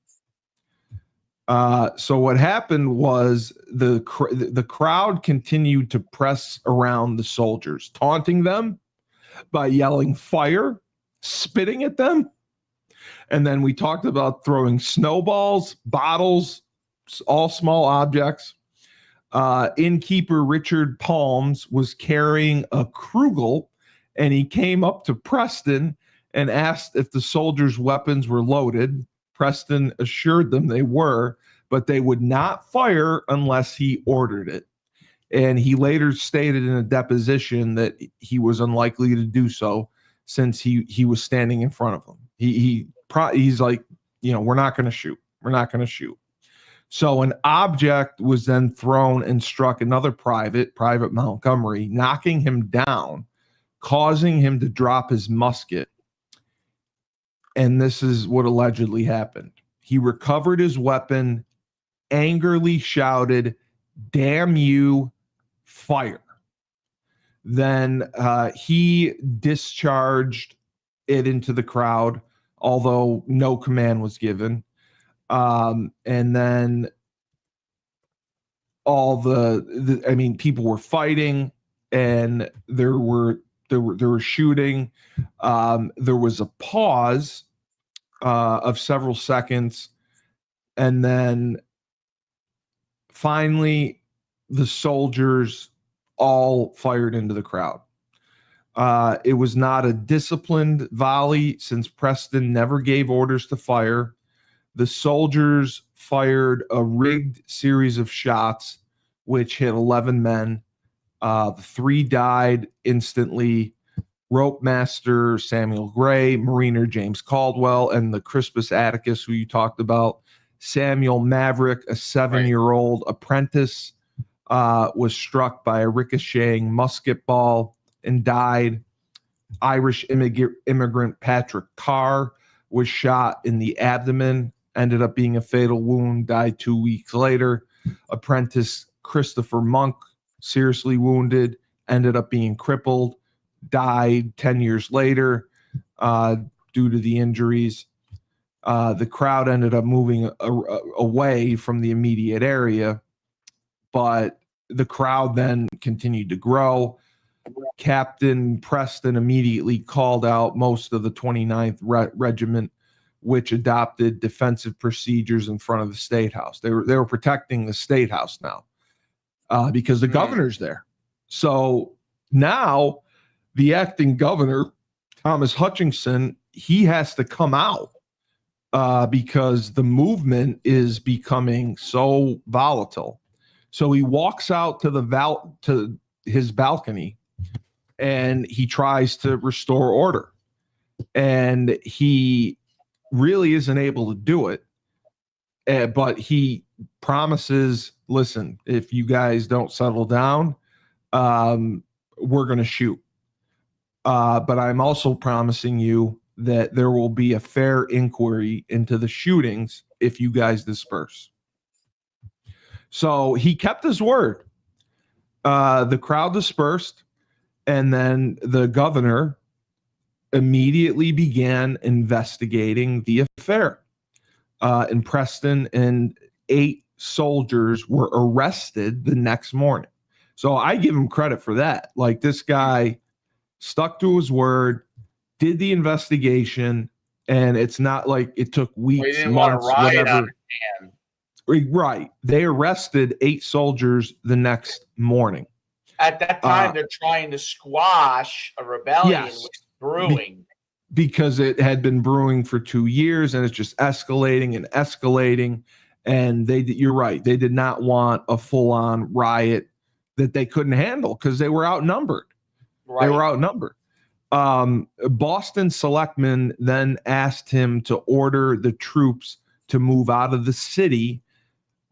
A: So what happened was the crowd continued to press around the soldiers, taunting them by yelling fire, spitting at them. And then we talked about throwing snowballs, bottles, all small objects. Innkeeper Richard Palms was carrying a Krugel, and he came up to Preston and asked if the soldiers' weapons were loaded. Preston assured them they were, but they would not fire unless he ordered it. And he later stated in a deposition that he was unlikely to do so since he was standing in front of them. He's like, we're not going to shoot. We're not going to shoot. So an object was then thrown and struck another Private Montgomery, knocking him down, causing him to drop his musket. And this is what allegedly happened. He recovered his weapon, angrily shouted, "Damn you, fire." Then he discharged it into the crowd, although no command was given. And then all people were fighting, and there were shooting. There was a pause of several seconds, and then finally the soldiers all fired into the crowd. It was not a disciplined volley, since Preston never gave orders to fire. The soldiers fired a rigged series of shots, which hit 11 men. The 3 died instantly: rope master Samuel Gray, mariner James Caldwell, and the Crispus Attucks, who you talked about. Samuel Maverick, a 7-year-old apprentice, was struck by a ricocheting musket ball and died. Irish immigrant Patrick Carr was shot in the abdomen, ended up being a fatal wound, died 2 weeks later. Apprentice Christopher Monk, seriously wounded, ended up being crippled, died 10 years later due to the injuries. The crowd ended up moving away from the immediate area, but the crowd then continued to grow. Captain Preston immediately called out most of the 29th Regiment, which adopted defensive procedures in front of the State House. They were protecting the State House now because the governor's there. So now the acting governor, Thomas Hutchinson, he has to come out because the movement is becoming so volatile. So he walks out to his balcony, and he tries to restore order, and he really isn't able to do it. But he promises, listen, if you guys don't settle down, we're going to shoot. But I'm also promising you that there will be a fair inquiry into the shootings if you guys disperse. So he kept his word. The crowd dispersed, and then the governor immediately began investigating the affair. In Preston, and 8 soldiers were arrested the next morning. So I give him credit for that. Like, this guy stuck to his word, did the investigation, and it's not like it took weeks, months, whatever. Right. They arrested 8 soldiers the next morning.
D: At that time, they're trying to squash a rebellion which is brewing.
A: Because it had been brewing for 2 years, and it's just escalating and escalating. And you're right. They did not want a full-on riot that they couldn't handle because they were outnumbered. Right. They were outnumbered. Boston selectmen then asked him to order the troops to move out of the city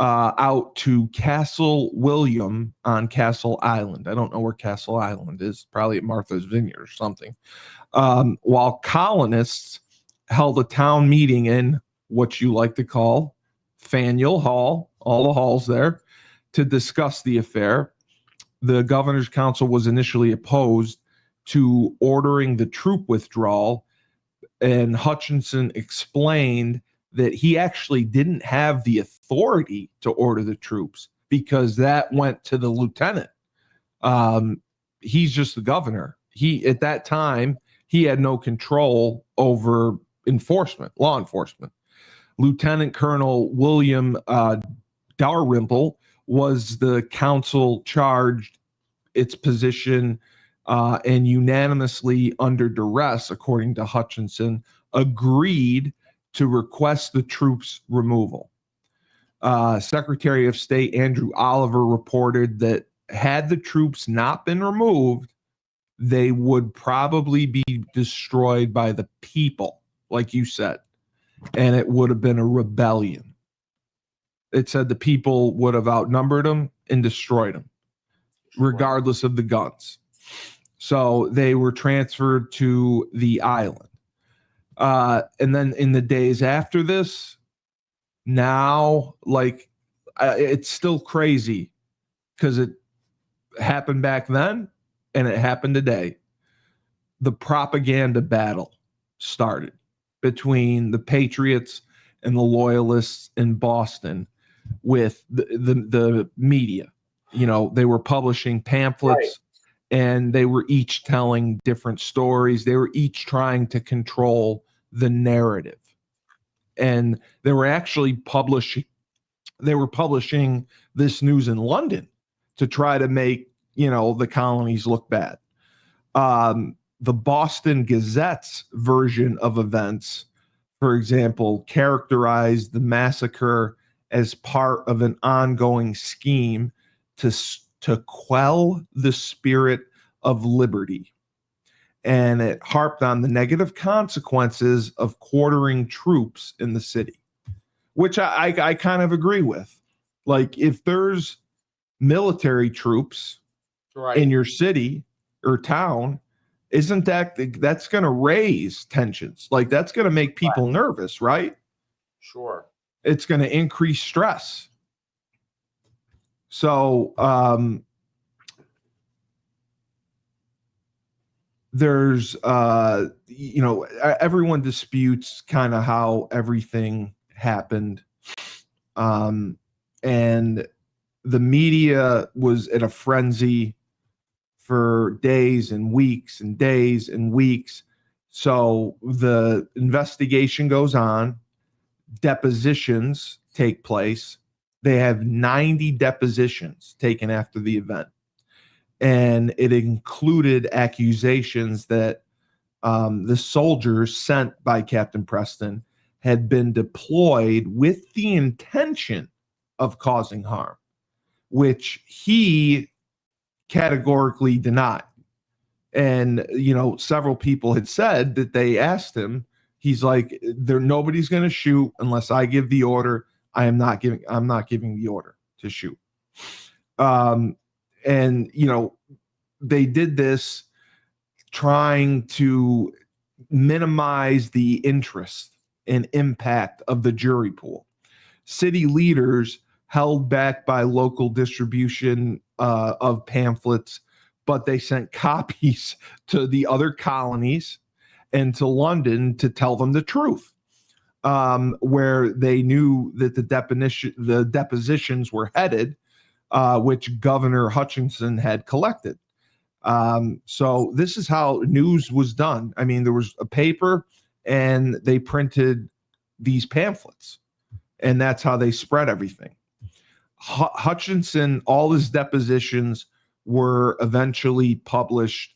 A: out to Castle William on Castle Island. I don't know where Castle Island is, probably at Martha's Vineyard or something. While colonists held a town meeting in what you like to call Faneuil Hall, all the halls there, to discuss the affair. The governor's council was initially opposed to ordering the troop withdrawal, and Hutchinson explained that he actually didn't have the authority to order the troops because that went to the lieutenant. He's just the governor. At that time, he had no control over law enforcement. Lieutenant Colonel William Dalrymple was the council charged its position and unanimously under duress, according to Hutchinson, agreed to request the troops' removal. Secretary of State Andrew Oliver reported that had the troops not been removed, they would probably be destroyed by the people, like you said, and it would have been a rebellion. It said the people would have outnumbered them and destroyed them, regardless of the guns. So they were transferred to the island. And then in the days after this, now, it's still crazy because it happened back then and it happened today. The propaganda battle started between the Patriots and the Loyalists in Boston with the media. You know, they were publishing pamphlets, and they were each telling different stories. They were each trying to control the narrative. And they were actually publishing this news in London to try to make, the colonies look bad. The Boston Gazette's version of events, for example, characterized the massacre as part of an ongoing scheme to quell the spirit of liberty. And it harped on the negative consequences of quartering troops in the city, which I kind of agree with. Like, if there's military troops in your city or town, isn't that's going to raise tensions? Like, that's going to make people nervous, right?
D: Sure.
A: It's going to increase stress. So there's, everyone disputes kind of how everything happened. And the media was in a frenzy for days and weeks and days and weeks. So the investigation goes on. Depositions take place. They have 90 depositions taken after the event. And it included accusations that the soldiers sent by Captain Preston had been deployed with the intention of causing harm, which he categorically denied. And, several people had said that they asked him, he's like, nobody's going to shoot unless I give the order. I'm not giving the order to shoot. And, they did this trying to minimize the interest and impact of the jury pool. City leaders held back by local distribution of pamphlets, but they sent copies to the other colonies and to London to tell them the truth, where they knew that the depositions were headed, which Governor Hutchinson had collected. So this is how news was done. I mean, there was a paper and they printed these pamphlets, and that's how they spread everything. Hutchinson, all his depositions were eventually published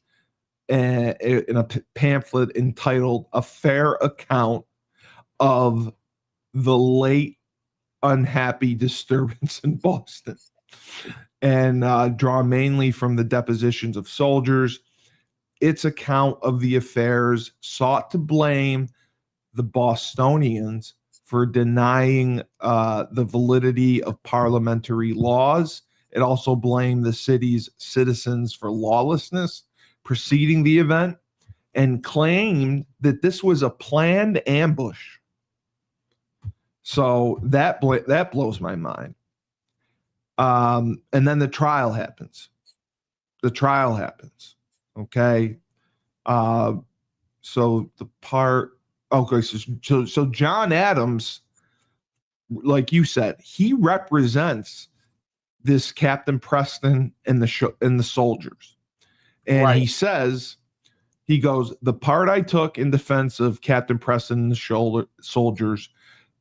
A: in a pamphlet entitled A Fair Account of the Late Unhappy Disturbance in Boston, and draw mainly from the depositions of soldiers. Its account of the affairs sought to blame the Bostonians for denying the validity of parliamentary laws. It also blamed the city's citizens for lawlessness preceding the event, and claimed that this was a planned ambush. So that blows my mind. And then the trial happens. Okay. So the part. Okay, so John Adams, like you said, he represents this Captain Preston and the soldiers, and
D: Right.
A: he goes, the part I took in defense of Captain Preston and the soldiers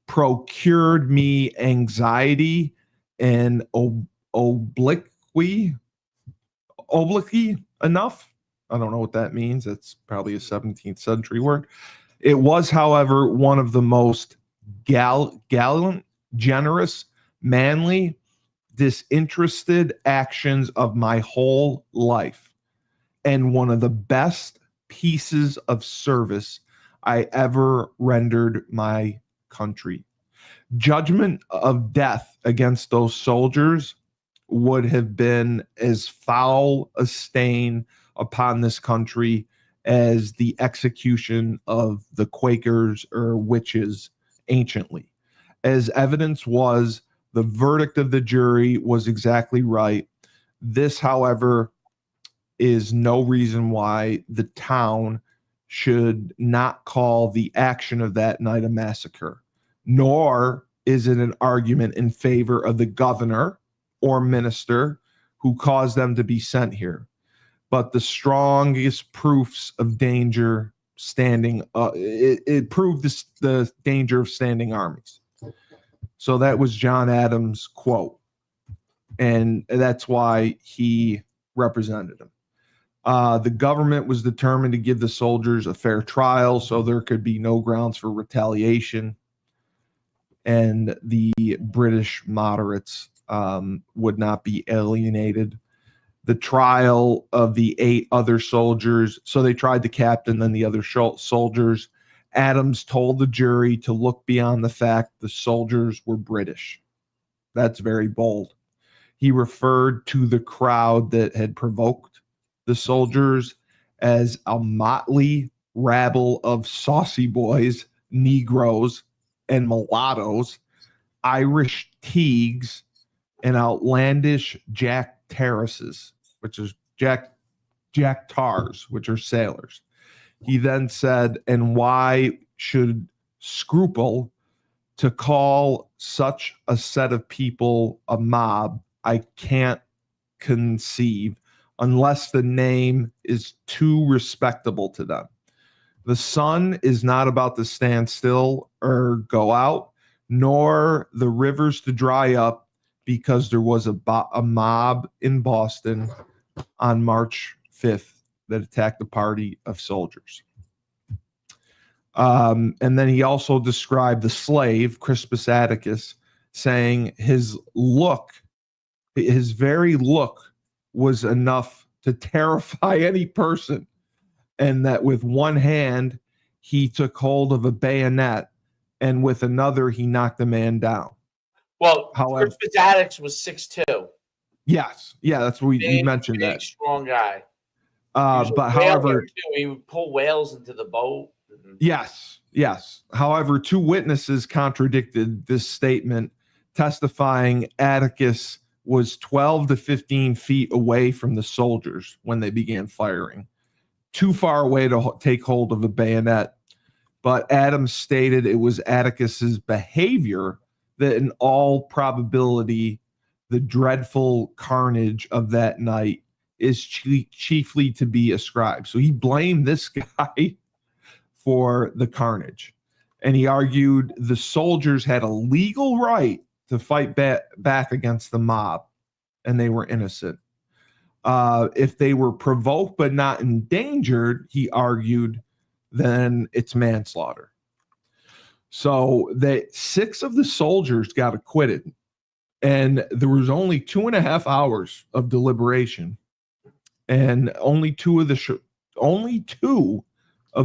A: procured me anxiety and obliquity enough. I don't know what that means. That's probably a 17th century word. It was, however, one of the most gallant, generous, manly, disinterested actions of my whole life, and one of the best pieces of service I ever rendered my country. Judgment of death against those soldiers would have been as foul a stain upon this country as the execution of the Quakers or witches anciently. As evidence was, the verdict of the jury was exactly right. This, however, is no reason why the town should not call the action of that night a massacre, nor is it an argument in favor of the governor or minister who caused them to be sent here. But the strongest proofs of danger standing, it proved the danger of standing armies. So that was John Adams' quote, and that's why he represented him. The government was determined to give the soldiers a fair trial, so there could be no grounds for retaliation, and the British moderates would not be alienated. The trial of the 8 other soldiers, so they tried the captain, then the other soldiers. Adams told the jury to look beyond the fact the soldiers were British. That's very bold. He referred to the crowd that had provoked the soldiers as a motley rabble of saucy boys, Negroes, and mulattoes, Irish teagues, and outlandish Jack Terraces, which is Jack Tars, which are sailors. He then said, and why should scruple to call such a set of people a mob? I can't conceive, unless the name is too respectable to them. The sun is not about to stand still or go out, nor the rivers to dry up, because there was a mob in Boston on March 5th that attacked a party of soldiers. And then he also described the slave, Crispus Attucks, saying his very look was enough to terrify any person, and that with one hand he took hold of a bayonet, and with another he knocked the man down.
D: Well,
A: However,
D: Crispus Attucks was 6'2".
A: Yes, yeah, that's what we mentioned.
D: Big,
A: that
D: strong guy.
A: but however,
D: he would pull whales into the boat.
A: Yes. However, 2 witnesses contradicted this statement testifying Attucks was 12 to 15 feet away from the soldiers when they began firing, too far away to take hold of a bayonet. But Adams stated it was Attucks's behavior that in all probability, the dreadful carnage of that night is chiefly to be ascribed. So he blamed this guy for the carnage. And he argued the soldiers had a legal right to fight back against the mob, and they were innocent. If they were provoked but not endangered, he argued, then it's manslaughter. So that 6 of the soldiers got acquitted, and there was only 2.5 hours of deliberation, and only two of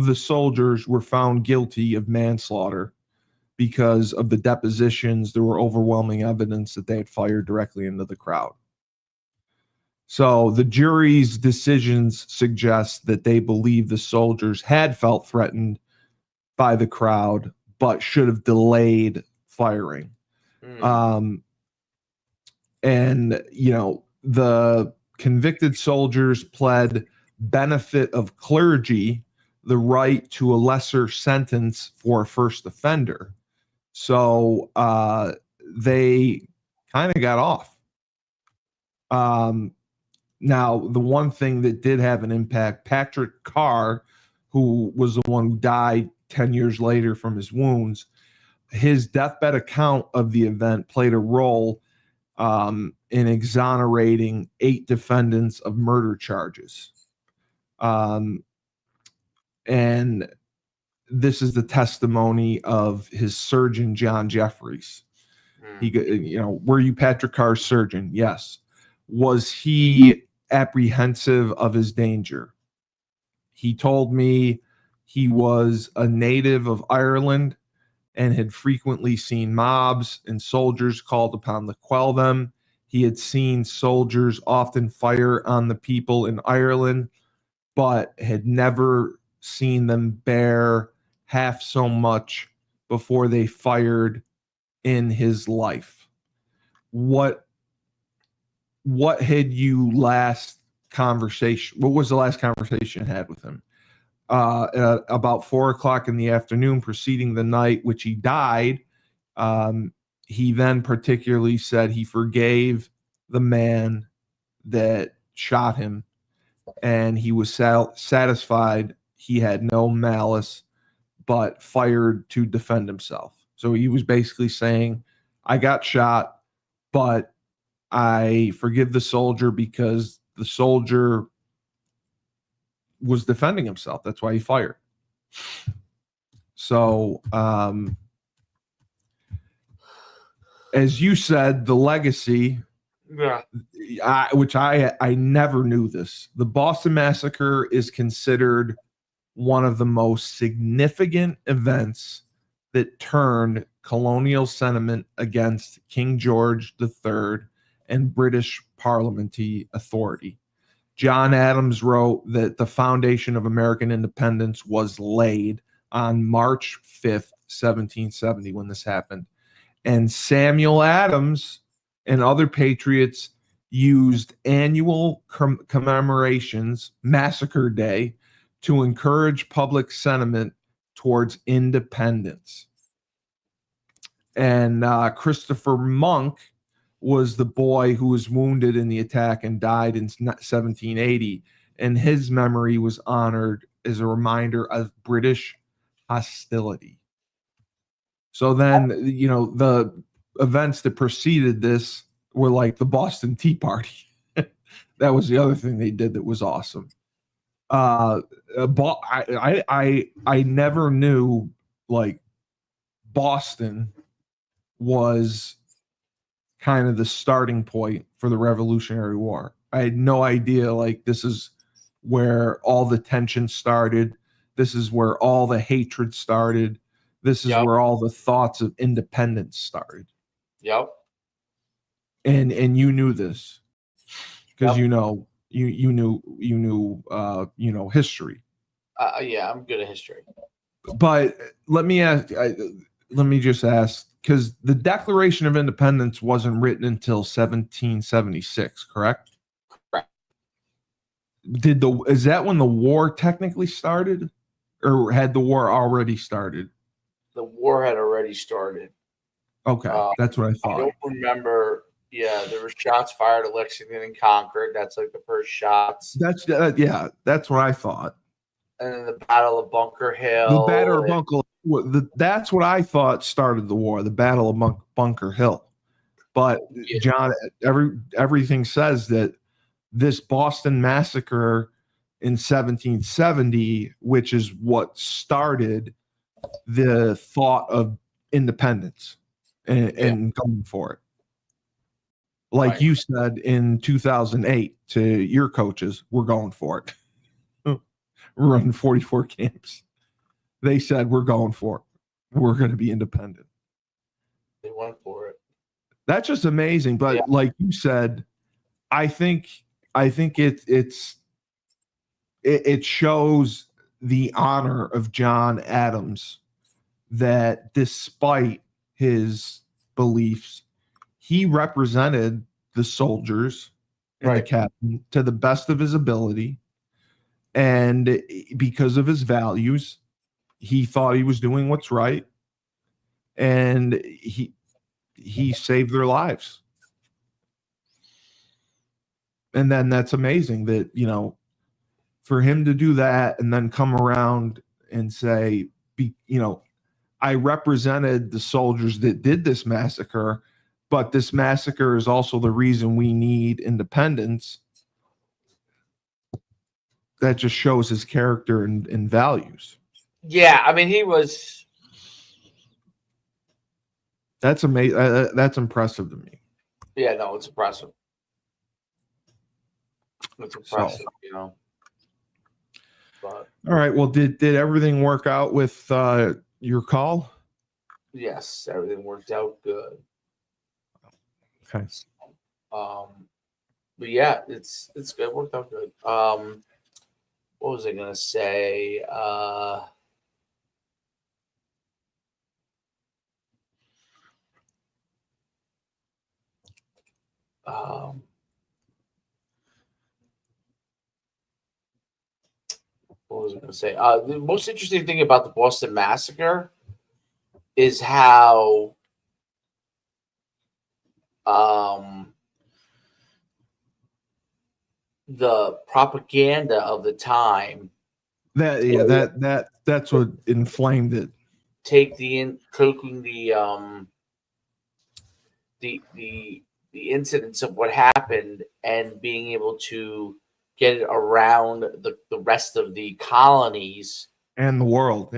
A: the soldiers were found guilty of manslaughter because of the depositions. There were overwhelming evidence that they had fired directly into the crowd. So the jury's decisions suggest that they believe the soldiers had felt threatened by the crowd, but should have delayed firing. And, you know, the convicted soldiers pled benefit of clergy, the right to a lesser sentence for a first offender. So they kind of got off. Now, the one thing that did have an impact, Patrick Carr, who was the one who died 10 years later from his wounds, his deathbed account of the event played a role in exonerating 8 defendants of murder charges. And this is the testimony of his surgeon, John Jeffries. Were you Patrick Carr's surgeon? Yes. Was he apprehensive of his danger? He told me he was a native of Ireland and had frequently seen mobs and soldiers called upon to quell them. He had seen soldiers often fire on the people in Ireland, but had never seen them bear half so much before they fired in his life. What had you last conversation? What was the last conversation you had with him? At about 4:00 in the afternoon preceding the night which he died, he then particularly said he forgave the man that shot him, and he was satisfied he had no malice, but fired to defend himself. So he was basically saying, I got shot, but I forgive the soldier because the soldier was defending himself. That's why he fired. So, as you said, the legacy, which I never knew this. The Boston Massacre is considered one of the most significant events that turned colonial sentiment against King George III and British parliamentary authority. John Adams wrote that the foundation of American independence was laid on March 5th, 1770, when this happened. And Samuel Adams and other patriots used annual commemorations, Massacre Day, to encourage public sentiment towards independence. And Christopher Monk was the boy who was wounded in the attack and died in 1780. And his memory was honored as a reminder of British hostility. So then, you know, the events that preceded this were like the Boston Tea Party. That was the other thing they did that was awesome. I never knew like Boston was kind of the starting point for the Revolutionary War. I had no idea like this is where all the tension started. This is where all the hatred started. This is where all the thoughts of independence started.
D: Yep.
A: And you knew this because you knew history.
D: Yeah, I'm good at history.
A: But let me just ask because the Declaration of Independence wasn't written until 1776, correct?
D: Correct.
A: Is that when the war technically started, or had the war already started?
D: The war had already started.
A: Okay, that's what I
D: I
A: thought.
D: don't remember. Yeah, there were shots fired at Lexington and Concord. That's like the first shots.
A: That's what I thought.
D: And then the Battle of Bunker Hill.
A: The Battle of Bunker. That's what I thought started the war. The Battle of Bunker Hill. But John, everything says that this Boston Massacre in 1770, which is what started the thought of independence and going for it. Like
D: Right.
A: you said in 2008 to your coaches, we're going for it. We're running 44 camps. They said, we're going for it. We're going to be independent.
D: They went for it.
A: That's just amazing. But like you said, I think it shows the honor of John Adams that despite his beliefs, he represented the soldiers and the captain to the best of his ability. And because of his values, he thought he was doing what's right. And he saved their lives. And then that's amazing that, for him to do that and then come around and say, I represented the soldiers that did this massacre, but this massacre is also the reason we need independence. That just shows his character and values.
D: Yeah, I mean, he was.
A: That's amazing. That's impressive to me.
D: Yeah, no, it's impressive. It's impressive, But,
A: all right. Well, did everything work out with your call?
D: Yes, everything worked out good.
A: Okay.
D: But yeah, it's good. It worked out good. What was I gonna say? What was I going to say? The most interesting thing about the Boston Massacre is how the propaganda of the time
A: that's what inflamed it.
D: Taking the incidents of what happened and being able to get it around the rest of the colonies
A: and the world,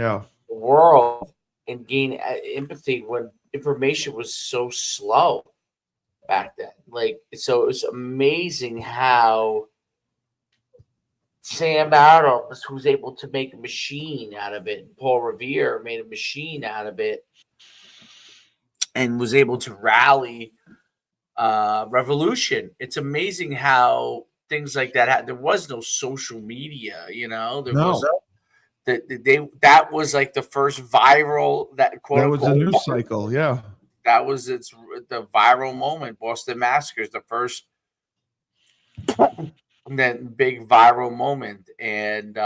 D: and gain empathy when information was so slow back then. So it's amazing how Sam Adams was able to make a machine out of it. Paul Revere made a machine out of it and was able to rally revolution. It's amazing how things like that. There was no social media, that was like the first viral that
A: was a news cycle. Yeah,
D: that was the viral moment. Boston Massacre is the first, and then big viral moment, and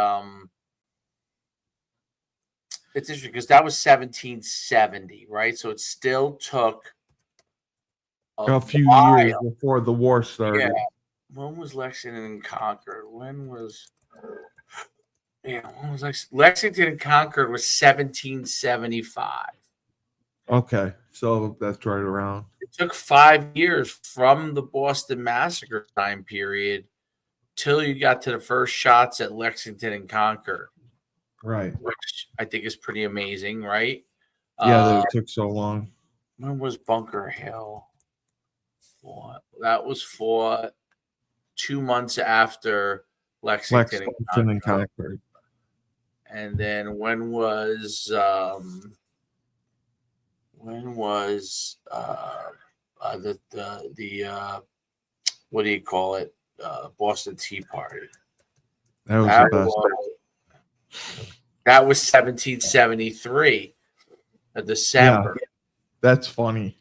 D: it's interesting because that was 1770, right? So it still took
A: a few years before the war started.
D: Yeah. When was Lexington and Concord? When was Lexington and Concord was 1775.
A: Okay, so that's right around.
D: It took 5 years from the Boston Massacre time period till you got to the first shots at Lexington and Concord.
A: Right.
D: Which I think is pretty amazing, right?
A: Yeah, that took so long.
D: When was Bunker Hill? That was for 2 months after Lexington and Concord. And then when was the what do you call it? Boston Tea Party.
A: That was the best.
D: That was 1773, December.
A: Yeah, That's funny.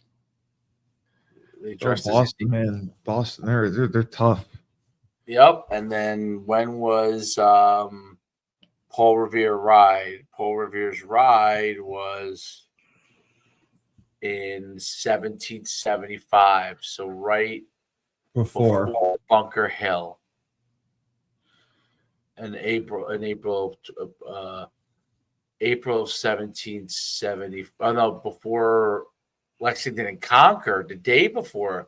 D: They
A: Oh,
D: dressed as
A: Boston, man. Boston, they're tough.
D: Yep. And then when was Paul Revere ride? Paul Revere's ride was in 1775. So right before Bunker Hill. In April of 1770. Oh no, before Lexington and Concord, the day before.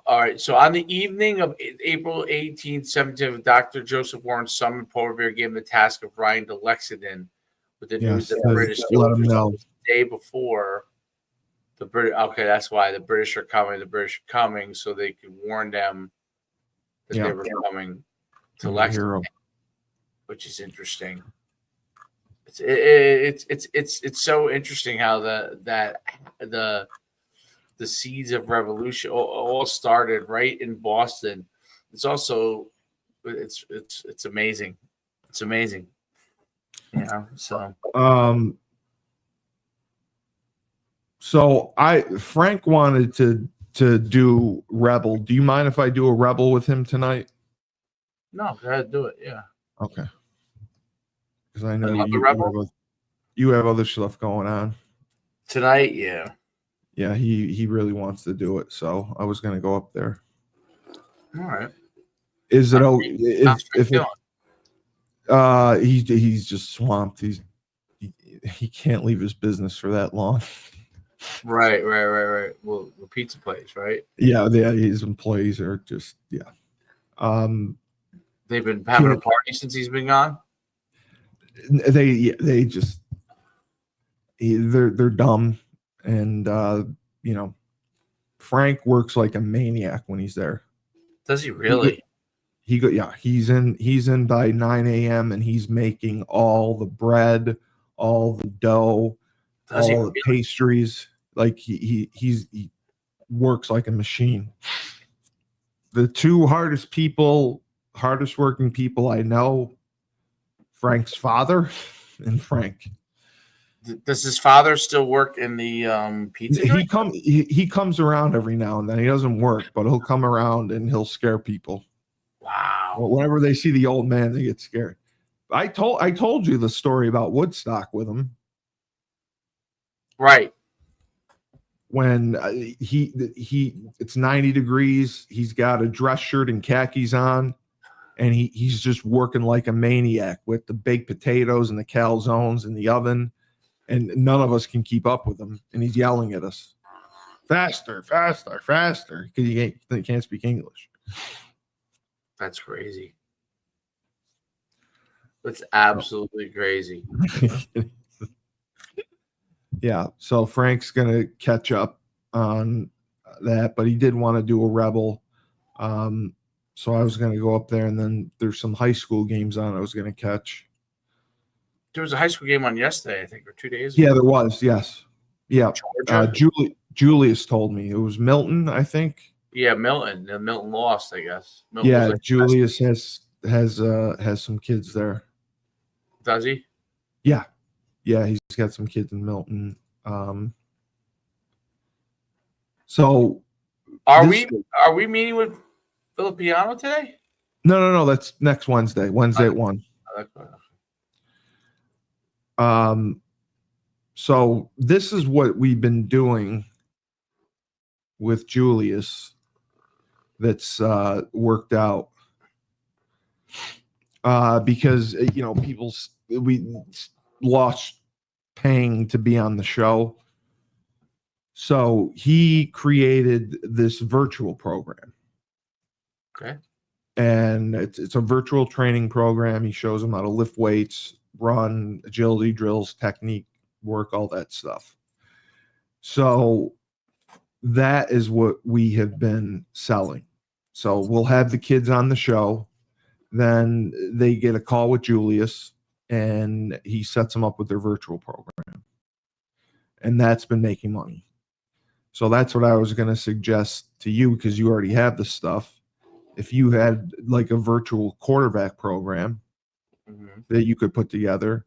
D: All right, so on the evening of April 1870, Dr. Joseph Warren summoned Paul Revere, gave him the task of riding to Lexington with the news that the British
A: let him know.
D: the day before. The British, okay, that's why the British are coming. The British are coming, so they could warn them that they were coming to Lexington, which is interesting. It's so interesting how the seeds of revolution all started right in Boston. It's also it's amazing. It's amazing. So
A: Frank wanted to do Rebel. Do you mind if I do a Rebel with him tonight?
D: No, go ahead, do it. Yeah.
A: Okay. Because I know you have other stuff going on
D: tonight. Yeah.
A: Yeah, he really wants to do it, so I was gonna go up there.
D: All right.
A: Is it he's just swamped. He can't leave his business for that long.
D: Right. Well, the pizza place, right?
A: Yeah, his employees are just
D: They've been having a party since he's been gone.
A: They're dumb, and Frank works like a maniac when he's there.
D: Does he really?
A: He's in by 9 a.m. and he's making all the bread, all the dough, all the pastries. Like he works like a machine. The two hardest working people I know, Frank's father and Frank.
D: Does his father still work in the pizza joint?
A: He comes around every now and then. He doesn't work, but he'll come around and he'll scare people.
D: Wow.
A: Whenever they see the old man, they get scared. I told you the story about Woodstock with him.
D: Right.
A: When it's 90 degrees, he's got a dress shirt and khakis on, and he's just working like a maniac with the baked potatoes and the calzones in the oven, and none of us can keep up with him, and he's yelling at us, faster, because he can't speak English.
D: That's crazy. That's absolutely crazy.
A: Yeah, so Frank's gonna catch up on that, but he did want to do a Rebel. So I was gonna go up there, and then there's some high school games on I was gonna catch.
D: There was a high school game on yesterday, I think, or 2 days ago.
A: Yeah, there was. Yes. Yeah. Julius told me it was Milton, I think.
D: Yeah, Milton. Milton lost, I guess.
A: Milton Julius has some kids there.
D: Does he?
A: Yeah. Yeah, he's got some kids in Milton. So
D: are we meeting with Filippiano today?
A: No, that's next Wednesday. Wednesday at 1. So this is what we've been doing with Julius that's worked out. Because we lost paying to be on the show. So he created this virtual program.
D: Okay.
A: And it's a virtual training program. He shows them how to lift weights, run, agility drills, technique work, all that stuff. So that is what we have been selling. So we'll have the kids on the show. Then they get a call with Julius, and he sets them up with their virtual program. And that's been making money. So that's what I was going to suggest to you, because you already have the stuff. If you had like a virtual quarterback program that you could put together,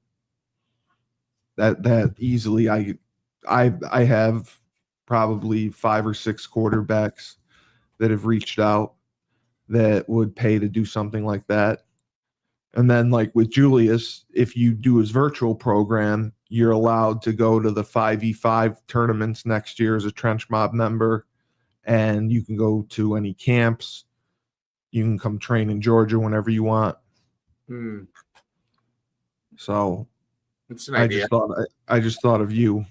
A: that easily I have probably 5 or 6 quarterbacks that have reached out that would pay to do something like that. And then, like with Julius, if you do his virtual program, you're allowed to go to the 5v5 tournaments next year as a Trench Mob member, and you can go to any camps. You can come train in Georgia whenever you want. So
D: it's an idea.
A: I just thought of you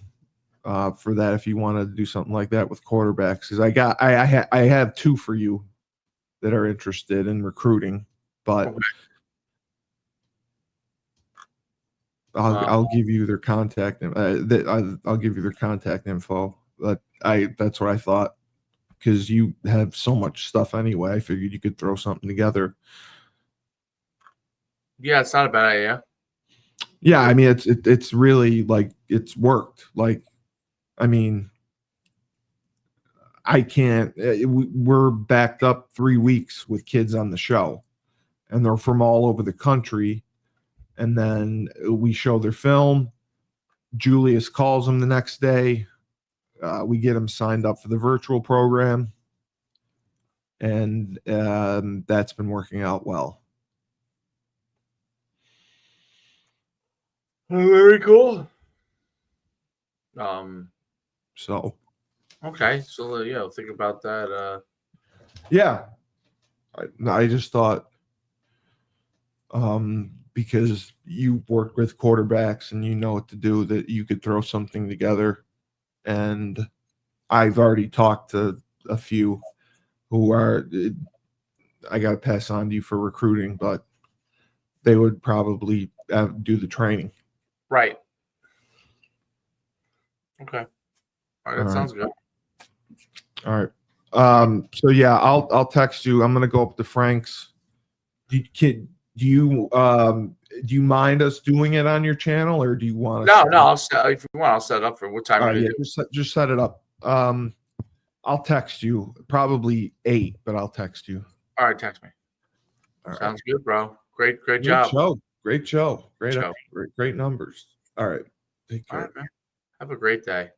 A: for that if you wanted to do something like that with quarterbacks, because I have 2 for you that are interested in recruiting, but
D: Okay.
A: I'll give you their contact. I'll give you their contact info. But that's what I thought, because you have so much stuff anyway. I figured you could throw something together.
D: Yeah, it's not a bad idea.
A: Yeah, I mean it's really like it's worked. Like, I mean, I can't. We're backed up 3 weeks with kids on the show, and they're from all over the country. And then we show their film. Julius calls them the next day. We get them signed up for the virtual program, and that's been working out well.
D: Very cool.
A: So
D: okay, so yeah, I'll think about that.
A: yeah, I just thought, because you work with quarterbacks and you know what to do, that you could throw something together. And I've already talked to a few who are, I got to pass on to you for recruiting, but they would probably do the training.
D: Right. Okay. All right, that sounds good.
A: All right. So yeah, I'll text you. I'm gonna go up to Frank's. Do you mind us doing it on your channel, or do you want?
D: No. If you want, I'll set it up for what time.
A: All right, yeah, just set it up. I'll text you probably 8, but I'll text you.
D: All right, text me. Sounds good, bro. Great job.
A: Great show. Great numbers. All right. Take care.
D: All right, man. Have a great day.